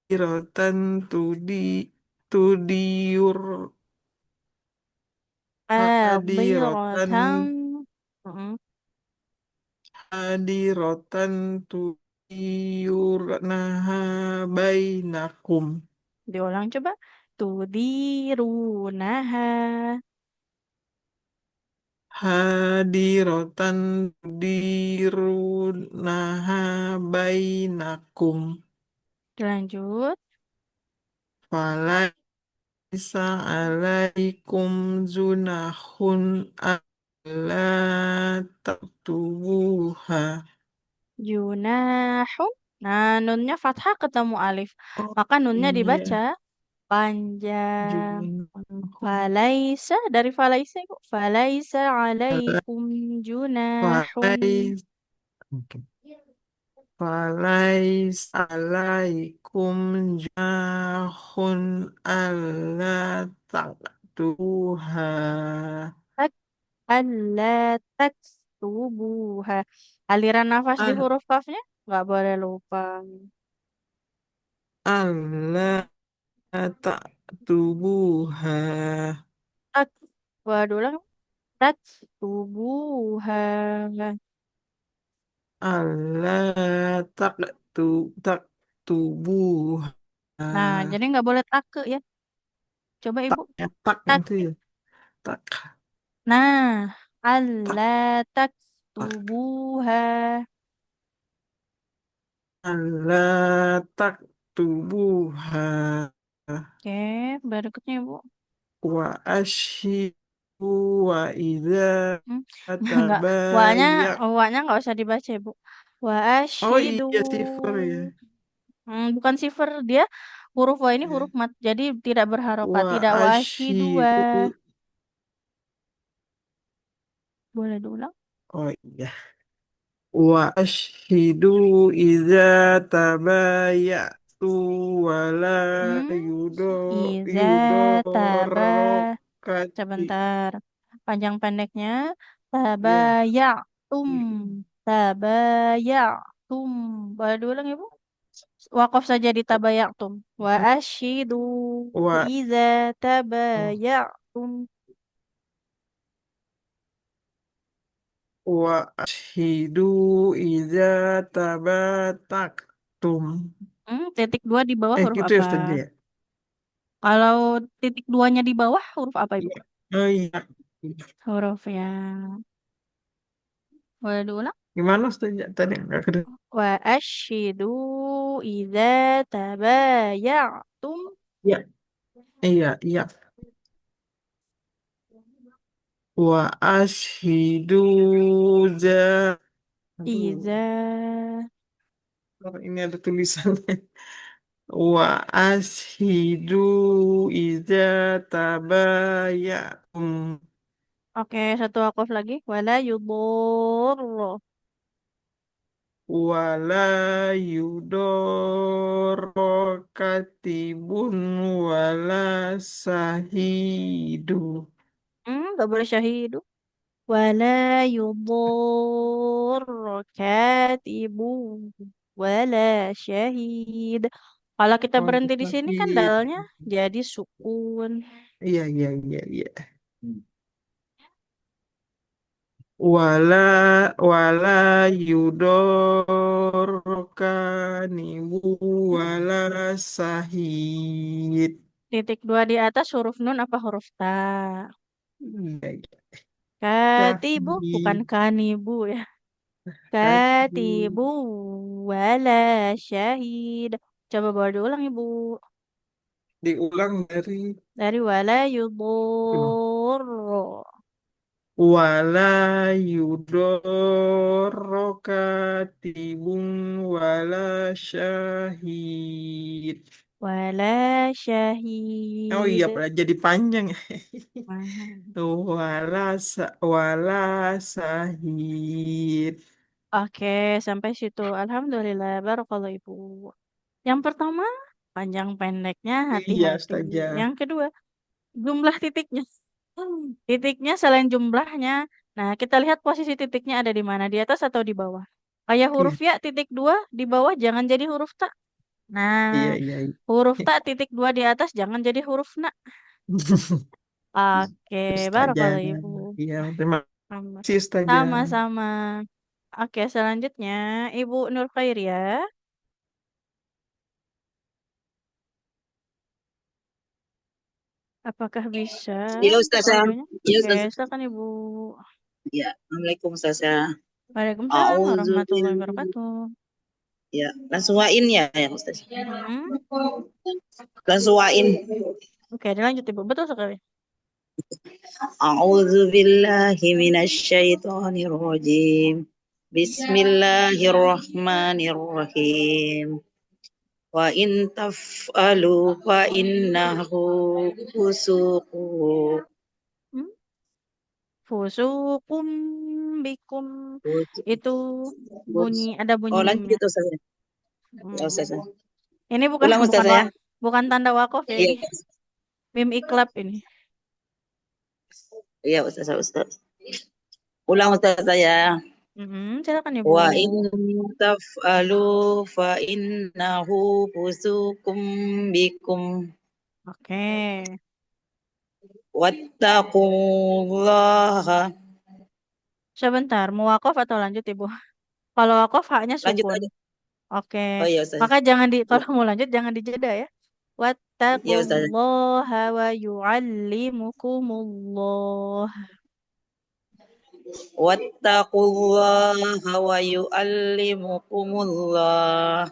Hadirotan tudiur hadirotan hadiratan. Mm-mm. hadirotan tudiur naha bainakum. Diulang coba. Tudirunaha. Hadirotan tudirunaha bainakum. Dilanjut. Falaisa alaikum junahun alla taktubuha. Junahun. Nah, nunnya fathah ketemu alif. Oh Maka nunnya iya, dibaca panjang. junahun. Falaisa dari falaisa Ibu. Falaisa alaikum junahun. Falais, oke. Falais alaikum junahun alla taktubuha. Tak alla taktubuha. Aliran nafas di Al huruf kafnya nggak boleh lupa. alla taktubuha. Tak, waduh ulang. Taktubuha. Alla taktubuha. Nah, jadi nggak boleh take ya. Coba Ibu. Taknya tak Tak. itu ya. Tak, Nah, tak, alla tak. taktubuha. Alla taktubuha. Oke, berikutnya Ibu. Wa ashidu wa idza Hmm, nggak, tabaya. wa-nya nggak usah dibaca Ibu. Wa Oh ashidu. iya, sifar ya. Bukan sifar dia huruf wa ini Ya. huruf mat, jadi tidak berharokat, Wa tidak wa ashidu wa. ashidu. Boleh diulang? Oh iya. Wa ashidu idza tabayatu wala Hmm, yudo iza taba. yudorokati. Sebentar. Panjang pendeknya Ya. tabayatum. Tabayatum. Boleh diulang Ibu? Wakaf saja di tabayatum. Wa ashidu Wa iza oh, tabayatum. wa ashidu idza tabataktum. Titik dua di bawah huruf Gitu ya apa? Ustaz ya. Kalau titik duanya di bawah huruf apa Ibu? Iya. Oh iya. Huruf yang boleh diulang? Gimana Ustaz? Tadi nggak kedengeran. Wa ashidu idza tabayatum. Ya, iya, iya. Wa ashidu za. Aduh, Idza. ini ada tulisannya. Wa ashidu iza tabayatum. Oke, satu wakaf lagi. Wala yudurro. Wala yudoro katibun wala sahidu. Gak boleh syahidu. Wala yudurro katibu. Wala syahid. Kalau kita Wala berhenti di sini kan sahid. dalnya jadi sukun. Iya, iya, iya, iya. Wala wala yudorokanibu wala sahid. Titik dua di atas huruf nun apa huruf ta? Iya, iya. Katibu bukan Sahid. kanibu ya. Katibu. Katibu wala syahid. Coba bawa diulang Ibu. Diulang dari Dari wala yudurro. wala yudorokatibun wala syahid. Wala Oh iya, syahid. jadi panjang ya. Mana? Wala sahid. Oke, sampai situ. Alhamdulillah, barakallah Ibu. Yang pertama, panjang pendeknya Iya, hati-hati. Ustazah. Yang kedua, jumlah titiknya. Titiknya selain jumlahnya. Nah, kita lihat posisi titiknya ada di mana, di atas atau di bawah. Kayak huruf Iya, ya, titik dua di bawah jangan jadi huruf ta. iya, Nah, iya, iya. huruf ta titik dua di atas jangan jadi huruf na. Oke, Ustazah. barakallah Ibu. Iya, terima Sama- kasih Ustazah. Sama-sama. Oke, selanjutnya Ibu Nur Khairia. Apakah bisa Ya Ustazah. audionya? Ya Oke, Ustazah. silakan Ibu. Ya, Assalamualaikum Ustazah. Waalaikumsalam warahmatullahi A'udzubillah. wabarakatuh. Ya, langsung wain ya Ustazah. Mm-mm. Langsung wain. Oke, dilanjut Ibu. Betul sekali. A'udzubillahi minasyaitonirrajim. Bismillahirrahmanirrahim. Wa in taf'alu fa innahu fusuqu. Hmm? Fusukum bikum. Itu ada bunyi Oh, mimnya. lanjut Ustazah. Ya Hmm. Ustazah. Ini bukan Ulang bukan Ustazah ya. bukan tanda wakaf ya Iya, ini. Mim iklab ini. iya Ustazah. Ulang Ustazah ya. Silakan Ibu. Wa in taf'alu fa innahu fusukum bikum Oke. wattaqullaha. Sebentar, mau wakaf atau lanjut Ibu? Kalau wakaf haknya Lanjut sukun. aja. Oke. Oh iya Ustaz. Maka kalau mau lanjut jangan dijeda ya. Iya Ustaz. Wattaqullaha wa yu'allimukumullah. Wattaqullaha wa yu'allimukumullah.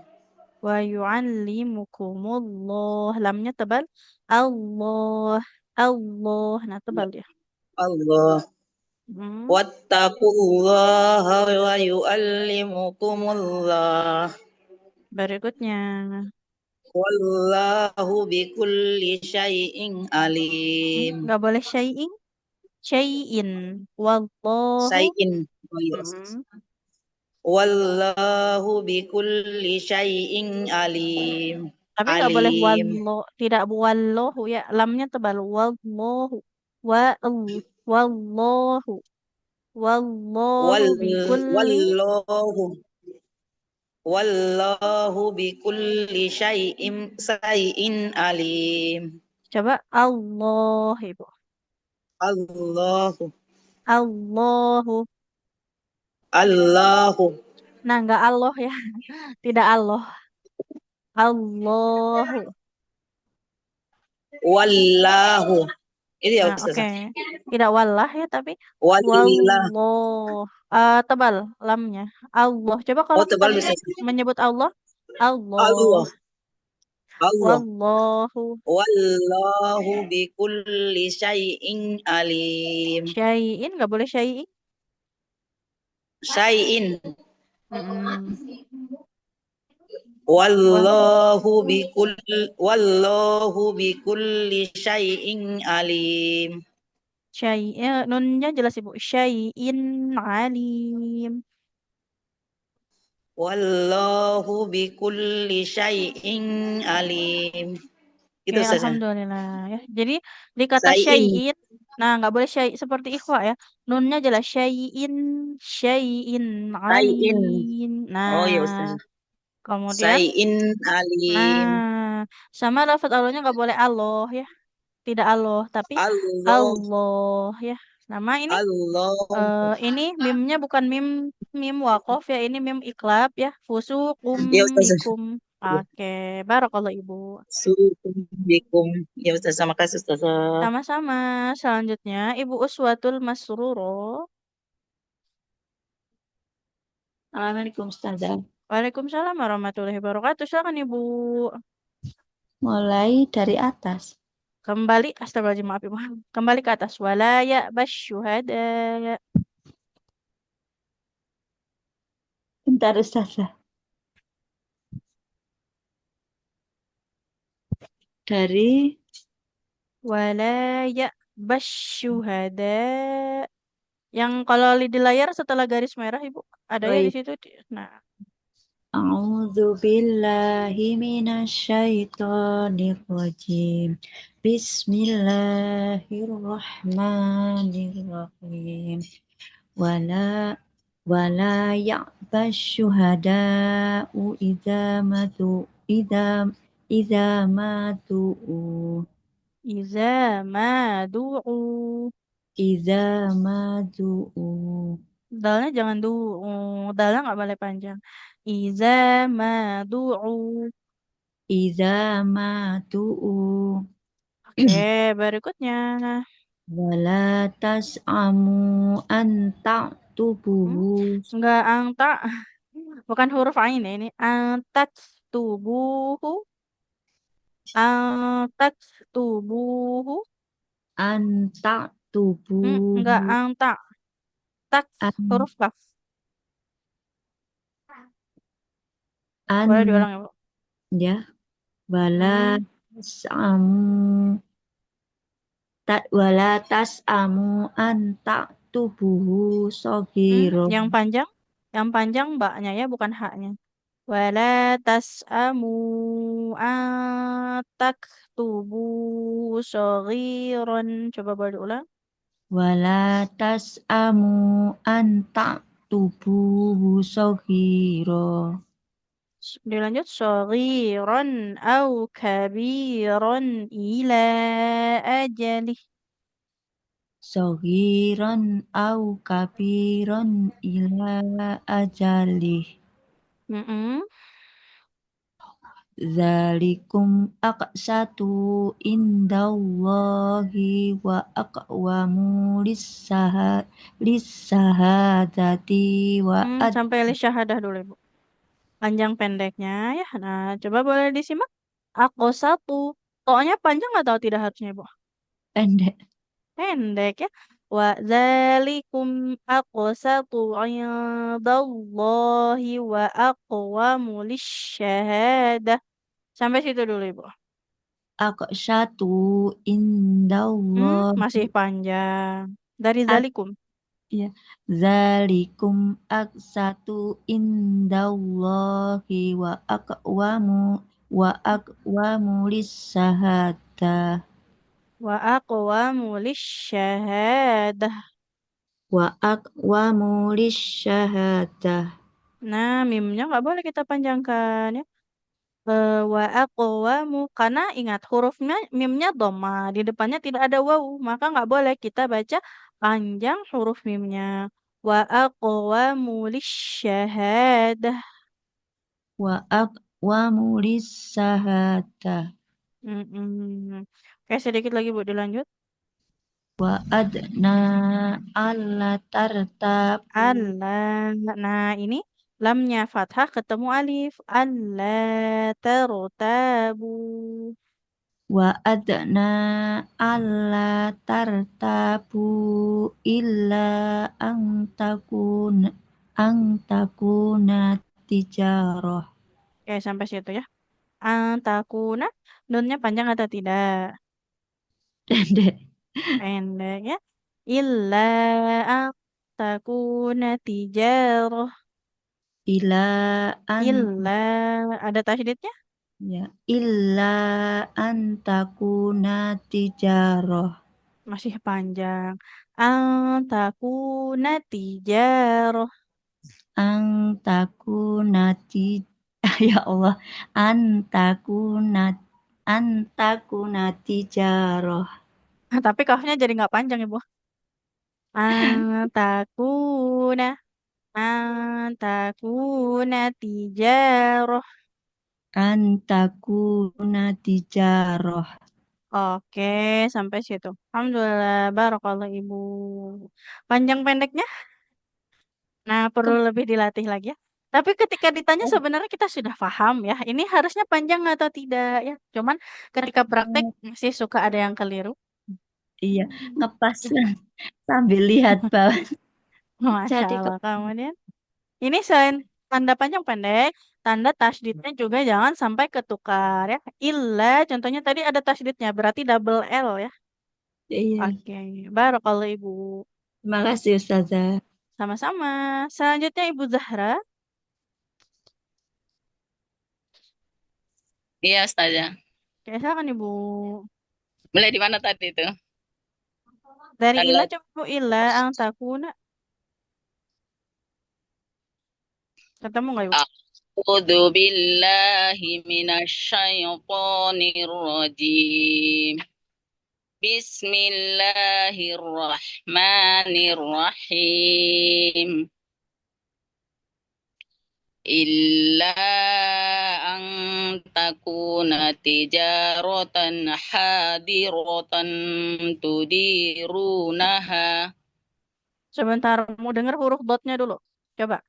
Wa yu'allimukumullah. Lamnya tebal. Allah. Allah. Nah, tebal dia. Allah. Hmm. Wattaqullaha wa yu'allimukumullah. Berikutnya. Wallahu bikulli syai'in alim. Nggak boleh syai'in. Syai'in. Wallahu. Syai'in. Oh iya Ustaz. Wallahu bikulli syai'in alim. Tapi nggak boleh Alim. tidak wallahu ya. Lamnya tebal. Wallahu. Wa wallahu. Wallahu bikulli. Wallahu. Wallahu bikulli syai'in alim. Coba Allah Ibu. Allahu. Allahu. Allahu. Nah, nggak Allah ya. Tidak Allah. Allahu. Wallahu. Ini ya Nah, Ustaz. oke. Tidak wallah ya, tapi Walillah. wallah. Tebal lamnya. Allah. Coba kalau Oh, tebal kamu bisa. menyebut Allah. Allah. Allah. Allah. Wallahu. Wallahu bikulli syai'in alim. Syai'in. Nggak boleh syai'in. Syai'in. Mm-mm. Wah. Wallahu bikulli syai'in alim. Nunnya jelas ibu. Syai'in alim. Wallahu bikulli syai'in alim. Oke, Itu saja. alhamdulillah ya. Jadi di kata Syai'in. syai'in, nah nggak boleh syai seperti ikhwa ya. Nunnya jelas syai'in, syai'in Syai'in. alim. Oh ya Nah, Ustaz. kemudian, Syai'in alim. nah sama lafadz Allahnya nggak boleh Allah ya, tidak Allah, tapi Allah. Allah ya. Nama Allah. ini mimnya bukan mim mim wakof ya, ini mim iklab ya. Fusukum Ya Ustaz. bikum. Oke, barakallah ibu. Assalamualaikum. Ya Ustaz, sama kasih Ustaz. Sama-sama. Selanjutnya, Ibu Uswatul Masruro. Assalamualaikum Ustazah. Waalaikumsalam warahmatullahi wabarakatuh. Silakan Ibu. Mulai dari atas. Kembali, astagfirullahaladzim, maaf Ibu. Kembali ke atas. Walaya basyuhada. Bentar Ustazah. Dari Walaya basyuhada. Yang kalau di layar setelah garis merah Ibu. Ada ya di situ. Nah, A'udzu billahi minasyaitonir rajim. Bismillahirrahmanirrahim. Wala wala ya'bas syuhada'u idza matu iza madu'u. idza matu Dalnya jangan dalnya nggak boleh panjang. Iza madu'u. idza matu Oke, berikutnya. wala tas'amu an Hmm? ta'tubuhu Enggak angta, bukan huruf ain ya ini. Antak tubuhu, antak tubuhu. an Enggak ta'tubuhu angta, tak an huruf kaf. Boleh an diulang ya, Bu? ya wala Hmm, tas'amu wala tas'amu an ta'tubuhu yang sogiron panjang, mbaknya ya, bukan haknya. Wala tas'amu antak tubu soghiron. Coba boleh diulang. wala tas'amu an ta'tubuhu sogiron Dilanjut soghiron au kabiron ila ajalih. sogiron au kabiron ila ajalih Mm-mm. zalikum aqsatu indallahi wa aqwamu lissahadati wa Sampai li syahadah dulu, Ibu. Panjang pendeknya ya. Nah, coba boleh disimak. Aku satu. Tonya panjang atau tidak harusnya, Ibu? pendek Pendek ya. Wa zalikum aqsatu indallahi wa aqwamu lisyahadah. Sampai situ dulu, Ibu. aqsatu indallahi Masih panjang. Dari ak zalikum. ya zalikum aqsatu indallahi wa aqwamu lissahadah Wa aqwamu lisyahadah. wa aqwamu lisyahadah Nah, mimnya nggak boleh kita panjangkan ya. Wa aqwamu karena ingat hurufnya mimnya dhamma, di depannya tidak ada wawu, maka nggak boleh kita baca panjang huruf mimnya. Wa aqwamu lisyahadah. wa aqwamu lissahadah Mm-mm. Oke, sedikit lagi Bu dilanjut. Wa adna alla tartabu. Allah. Nah, ini lamnya fathah ketemu alif. Allah tertabu. Wa adna alla tartabu illa ang takuna tijarah. Oke, sampai situ ya. Antakuna. Nunnya panjang atau tidak? Pendek. Pendek ya. Illa antakuna tijarah. Ila an Illa. Ada tasydidnya? ya illa antakuna tijarah. Masih panjang. Antakuna tijarah. Antakunati ya Allah antakunati jarah. Tapi kafnya jadi nggak panjang, Ibu. Antakuna. Antakuna tijarah. Antakunati jarah. Oke, sampai situ. Alhamdulillah, barakallah Ibu. Panjang pendeknya, nah perlu lebih dilatih lagi ya. Tapi ketika ditanya sebenarnya kita sudah paham ya. Ini harusnya panjang atau tidak ya. Cuman ketika praktek masih suka ada yang keliru. Iya, ngepas sambil lihat bawah. Masya Jadi Allah. Kemudian ini selain tanda panjang pendek, tanda tasdidnya juga jangan sampai ketukar ya. Illa, contohnya tadi ada tasdidnya, berarti double L ya. iya. Oke, barakallah Ibu. Terima kasih Ustazah. Sama-sama. Selanjutnya Ibu Zahra. Iya, Ustazah. Oke, silakan Ibu. Mulai di mana tadi itu? Dari ila Allah. coba Bu, ila ang takuna. Ketemu nggak Ibu? A'udzu billahi minasyaitonir rajim. Bismillahirrahmanirrahim. Illa an takuna tijaratan hadiratan tudirunaha. Sebentar, mau denger huruf dotnya dulu. Coba.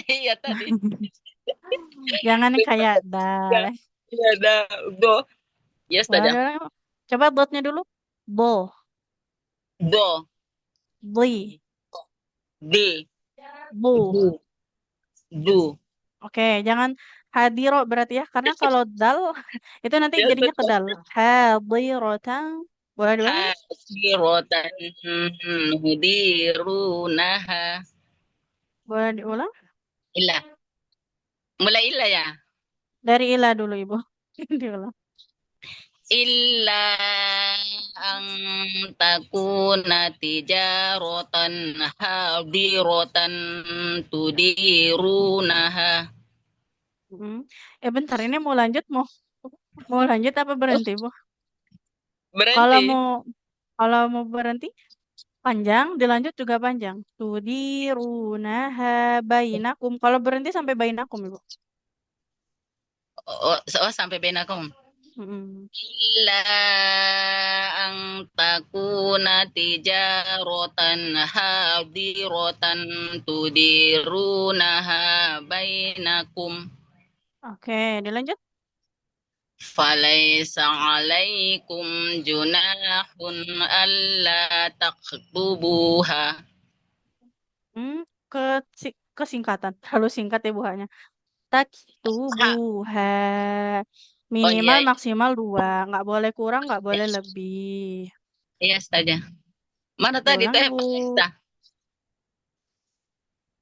Iya tadi. Jangan kayak dal. Iya dah. Do. Ya, Ustazah. Waduh. Coba dotnya dulu. Bo. Do. Bli. D. Bu. Du. Du. Oke, jangan hadiro berarti ya. Karena kalau dal, itu nanti Ya, jadinya kedal. Hadirotang. Boleh diulang ya? hadiratan hudirunaha. Boleh diulang? Illa. Mulai illa ya. Dari ila dulu Ibu. Diulang. Illa an takuna tijaratan hadiratan tudirunaha. Mm. Bentar, ini mau lanjut mau lanjut apa berhenti Bu? Kalau Berhenti. mau berhenti panjang, dilanjut juga panjang. Tudirunaha bainakum. Kalau berhenti sampai bainakum Ibu. Sampai benakum. Mm-mm. Illa an takuna tijaratan hadiratan tudirunaha bainakum. Oke, dilanjut. Falaisa alaikum junahun alla taktubuha. Hmm, kesingkatan. Terlalu singkat ya Bu hanya. Ha. Taktubuha. Oh Minimal iya, maksimal 2. Nggak boleh kurang, nggak boleh lebih. iya saja. Mana tadi Diulang teh Ibu. Falaisa?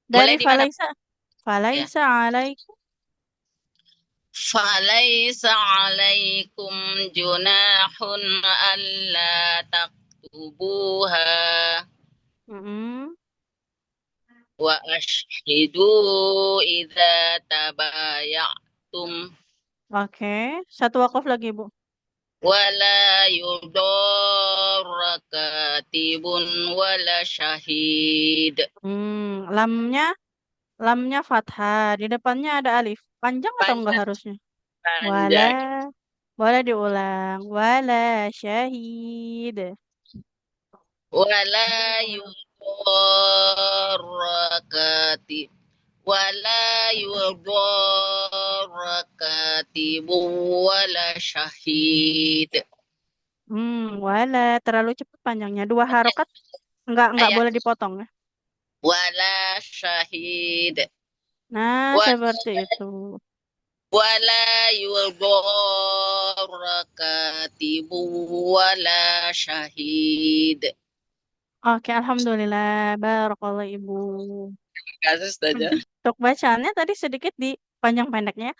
Dari Mulai di mana? falaisa. Ya. Falaisa alaikum. Falaisa alaikum junahun alla taktubuha Mm-mm. wa ashhidu idza tabayatum Oke, satu wakaf lagi Bu. wala yudarra katibun wala syahid. Lamnya fathah, di depannya ada alif. Panjang atau enggak Panjang, harusnya? Wala, panjang. boleh diulang. Wala syahid. wala yudhar katib wala yudhar katibu wala syahid. Wala terlalu cepat panjangnya. Dua harokat nggak Ayat boleh dipotong ya. wala syahid Nah, wa- seperti itu. wala yudhar katibu wala syahid. Oke, alhamdulillah. Barakallah Ibu. Kasus saja. Untuk bacaannya tadi sedikit di panjang pendeknya.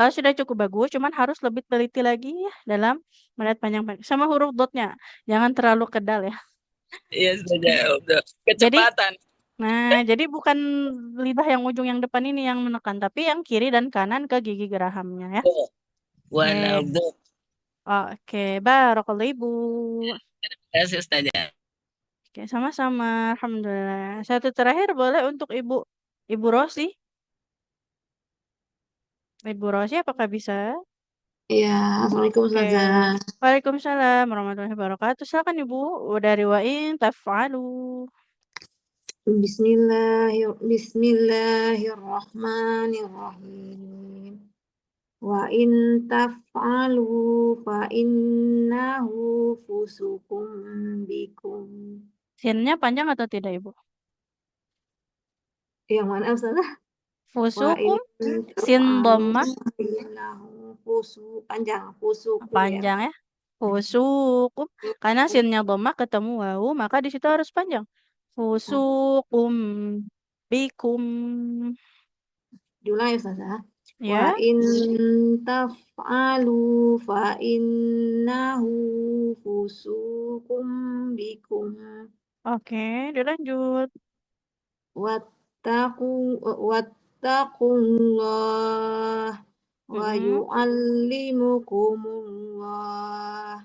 Sudah cukup bagus, cuman harus lebih teliti lagi ya dalam melihat panjang pendek. Sama huruf dotnya. Jangan terlalu kedal ya. Iya saja. Udah. Jadi, Kecepatan. jadi bukan lidah yang ujung yang depan ini yang menekan, tapi yang kiri dan kanan ke gigi gerahamnya ya. Wala Oke, oke. Barakallah Ibu. kasus saja. Oke, sama-sama. Alhamdulillah. Satu terakhir boleh untuk Ibu Rosi. Ibu Rosi, apakah bisa? Iya, Assalamualaikum Oke. Ustazah. Waalaikumsalam warahmatullahi wabarakatuh. Silakan Ibu, dari wain taf'alu. Bismillahirrahmanirrahim. Wa in taf'alu fa innahu fusukum bikum. Sinnya panjang atau tidak, Ibu? Yang mana Ustazah? Wa in Fusukum, sin taf'alu dhamma, fa innahu panjang fusukum ya. panjang ya. Fusukum, karena sinnya dhamma ketemu wawu, maka di situ harus panjang. Fusukum bikum. Diulang ya Ustazah. Wa Ya, in taf'alu fa innahu fusukum bikum. oke, dilanjut. Wattaqullah wa Mm-mm. yu'allimukumullah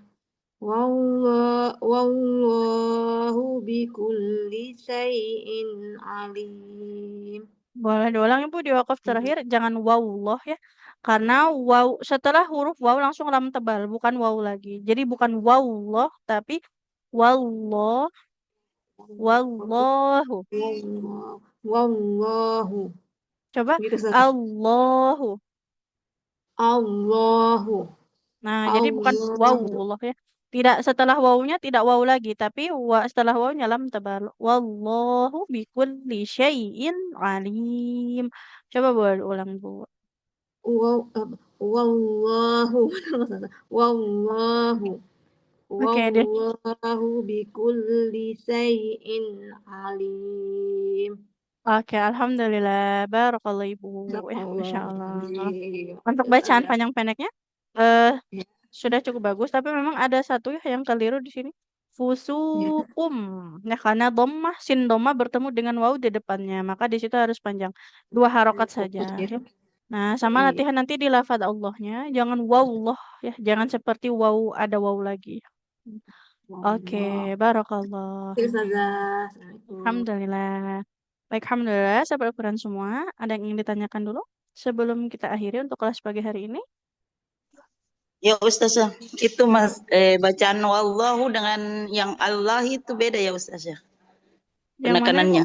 wallahu bikulli syai'in alim. Boleh diulang Ibu di wakaf terakhir, jangan wawullah ya. Karena waw setelah huruf waw langsung lam tebal, bukan waw lagi. Jadi bukan wawullah tapi wallah, wallahu. Wallahu Coba gitu saja. Allahu. Allahu Nah, jadi bukan Allahu wawullah ya. Tidak setelah wawunya tidak waw lagi, tapi setelah wawunya lam tebal. Wallahu bikulli syai'in alim. Coba boleh ulang Bu. wallahu wallahu Oke deh. wallahu bikulli syai'in alim. Oke, alhamdulillah. Barakallah Ibu. Ya, Masya Barakallahu Allah. fiik. Untuk bacaan Ustazah. panjang pendeknya, eh Ya, sudah cukup bagus, tapi memang ada satu ya yang keliru di sini. ya. Fusukum. Ya, karena dhammah, sin dhammah bertemu dengan waw di depannya, maka di situ harus panjang. Dua harokat saja. Fokus ya. Ya. Nah, sama Iya. latihan nanti di lafadz Allahnya, jangan wawullah ya, jangan seperti waw ada waw lagi. Oke, Wallah. barakallah. Ustazah. Assalamualaikum. Alhamdulillah. Baik, alhamdulillah. Sahabat Al-Quran semua, ada yang ingin ditanyakan dulu sebelum kita akhiri untuk kelas pagi hari ini? Ya Ustazah, itu bacaan wallahu dengan yang Allah itu beda ya Ustazah. Yang mana, Ibu? Penekanannya.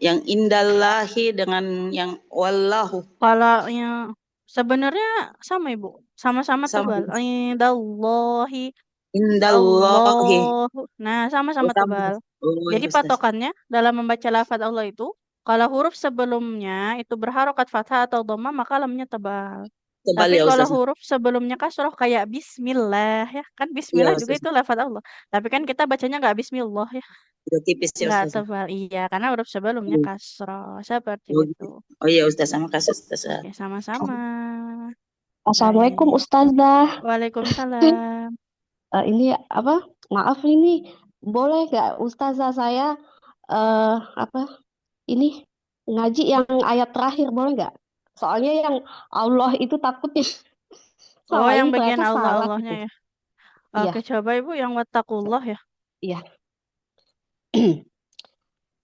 Yang indallahi dengan yang wallahu. Kalau yang sebenarnya sama, Ibu. Sama-sama Sama. tebal. Indallahi. Indallahi. Allahu. Nah, sama-sama Sama. tebal. Oh, Jadi ya Ustazah. patokannya dalam membaca lafaz Allah itu, kalau huruf sebelumnya itu berharokat fathah atau dhamma, maka lamnya tebal. Tebal Tapi ya kalau Ustazah. huruf sebelumnya kasroh kayak bismillah ya, kan Iya bismillah juga Ustazah. itu lafaz Allah. Tapi kan kita bacanya nggak bismillah ya, Udah tipis ya nggak Ustazah. tebal. Iya, karena huruf sebelumnya kasroh seperti Oh, itu. gitu. Oh iya Ustazah, sama kasih Ustazah. Oke, sama-sama. Assalamualaikum Baik. Ustazah. Waalaikumsalam. Ini apa? Maaf ini boleh nggak Ustazah saya apa? Ini ngaji yang ayat terakhir boleh nggak? Soalnya yang Allah itu takutnya Oh, sama yang ini bagian ternyata salah Allah-Allahnya gitu. ya. Iya, Oke, coba Ibu yang wattaqullah ya. iya.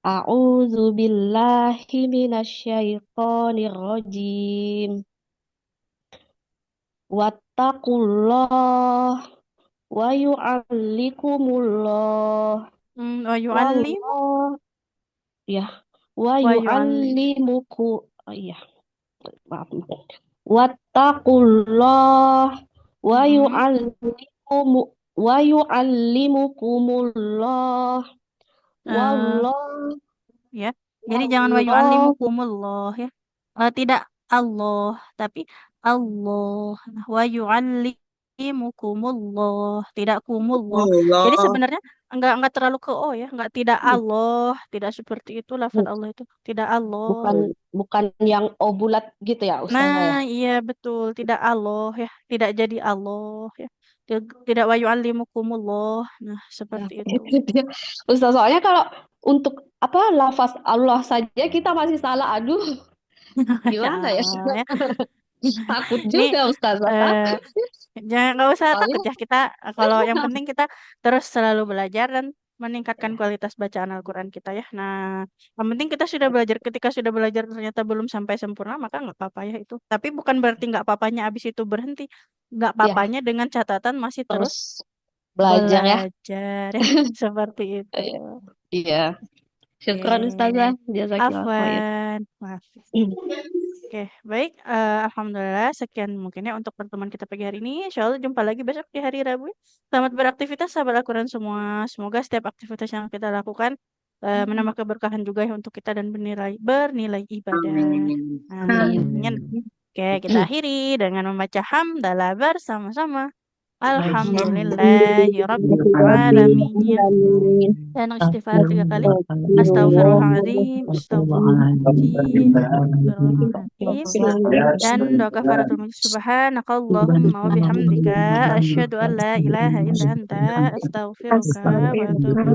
A'udzu billahi minasyaitonir rajim. Wattaqullah wa yu'allikumullah. Wa yu'allim Wallah, ya. Wa wa yu'allim. yu'allimuku, iya, maaf. Wattaqullah wa Mhm. yu'allimukumu wa yu'allimukumullah. Eh, Wallah, ya. Jadi jangan wa wallah, yu'allimukumullah ya. Tidak Allah, tapi Allah. Nah, wa yu'allimukumullah, tidak kumullah. Jadi Allah. sebenarnya enggak terlalu ke O ya, enggak tidak Allah, tidak seperti itu lafaz Bu- Allah itu. Tidak Allah. bukan bukan yang O bulat gitu ya, Ustazah ya. Nah, iya betul, tidak Allah ya, tidak jadi Allah ya. Tidak wa yu'allimukumullah. Nah, Ya, seperti itu. itu dia. Ustaz, soalnya kalau untuk apa lafaz Allah saja kita masih salah. Aduh, gimana ya? Ya, ya. Takut Ini juga Ustazah, eh, takut. jangan nggak usah takut Soalnya ya kita kalau yang penting kita terus selalu belajar dan meningkatkan kualitas bacaan Al-Quran kita ya. Nah, yang penting kita sudah belajar. Ketika sudah belajar ternyata belum sampai sempurna maka nggak apa-apa ya itu. Tapi bukan berarti nggak apa-apanya abis itu berhenti. Nggak ya apa-apanya dengan catatan masih terus terus belajar ya. belajar ya. Seperti itu. Iya. Syukran Oke. Ustazah. Jazakillah khair. Afwan. Maaf. Oke, baik. Alhamdulillah, sekian mungkin ya untuk pertemuan kita pagi hari ini. Insya Allah jumpa lagi besok di hari Rabu. Selamat beraktivitas, sahabat Al-Quran semua. Semoga setiap aktivitas yang kita lakukan menambah keberkahan juga ya untuk kita dan bernilai ibadah. Amin. Amin. Oke, kita akhiri dengan membaca hamdalah bersama-sama. Alhamdulillahi Rabbil Alamin. Dan istighfar 3 kali. Astaghfirullahaladzim, astaghfirullahaladzim, astaghfirullahaladzim. Dan doa kafaratul majlis subhanakallahumma wa bihamdika asyhadu an la ilaha illa anta astaghfiruka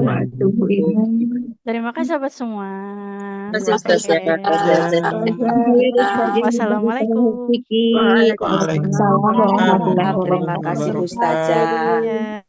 wa atubu ilaik. Terima kasih sahabat semua. Terima kasih Ustazah. Oke. Wassalamualaikum. Waalaikumsalam warahmatullahi Waalaikumsalam wabarakatuh. Terima kasih warahmatullahi Ustazah. wabarakatuh. Ya.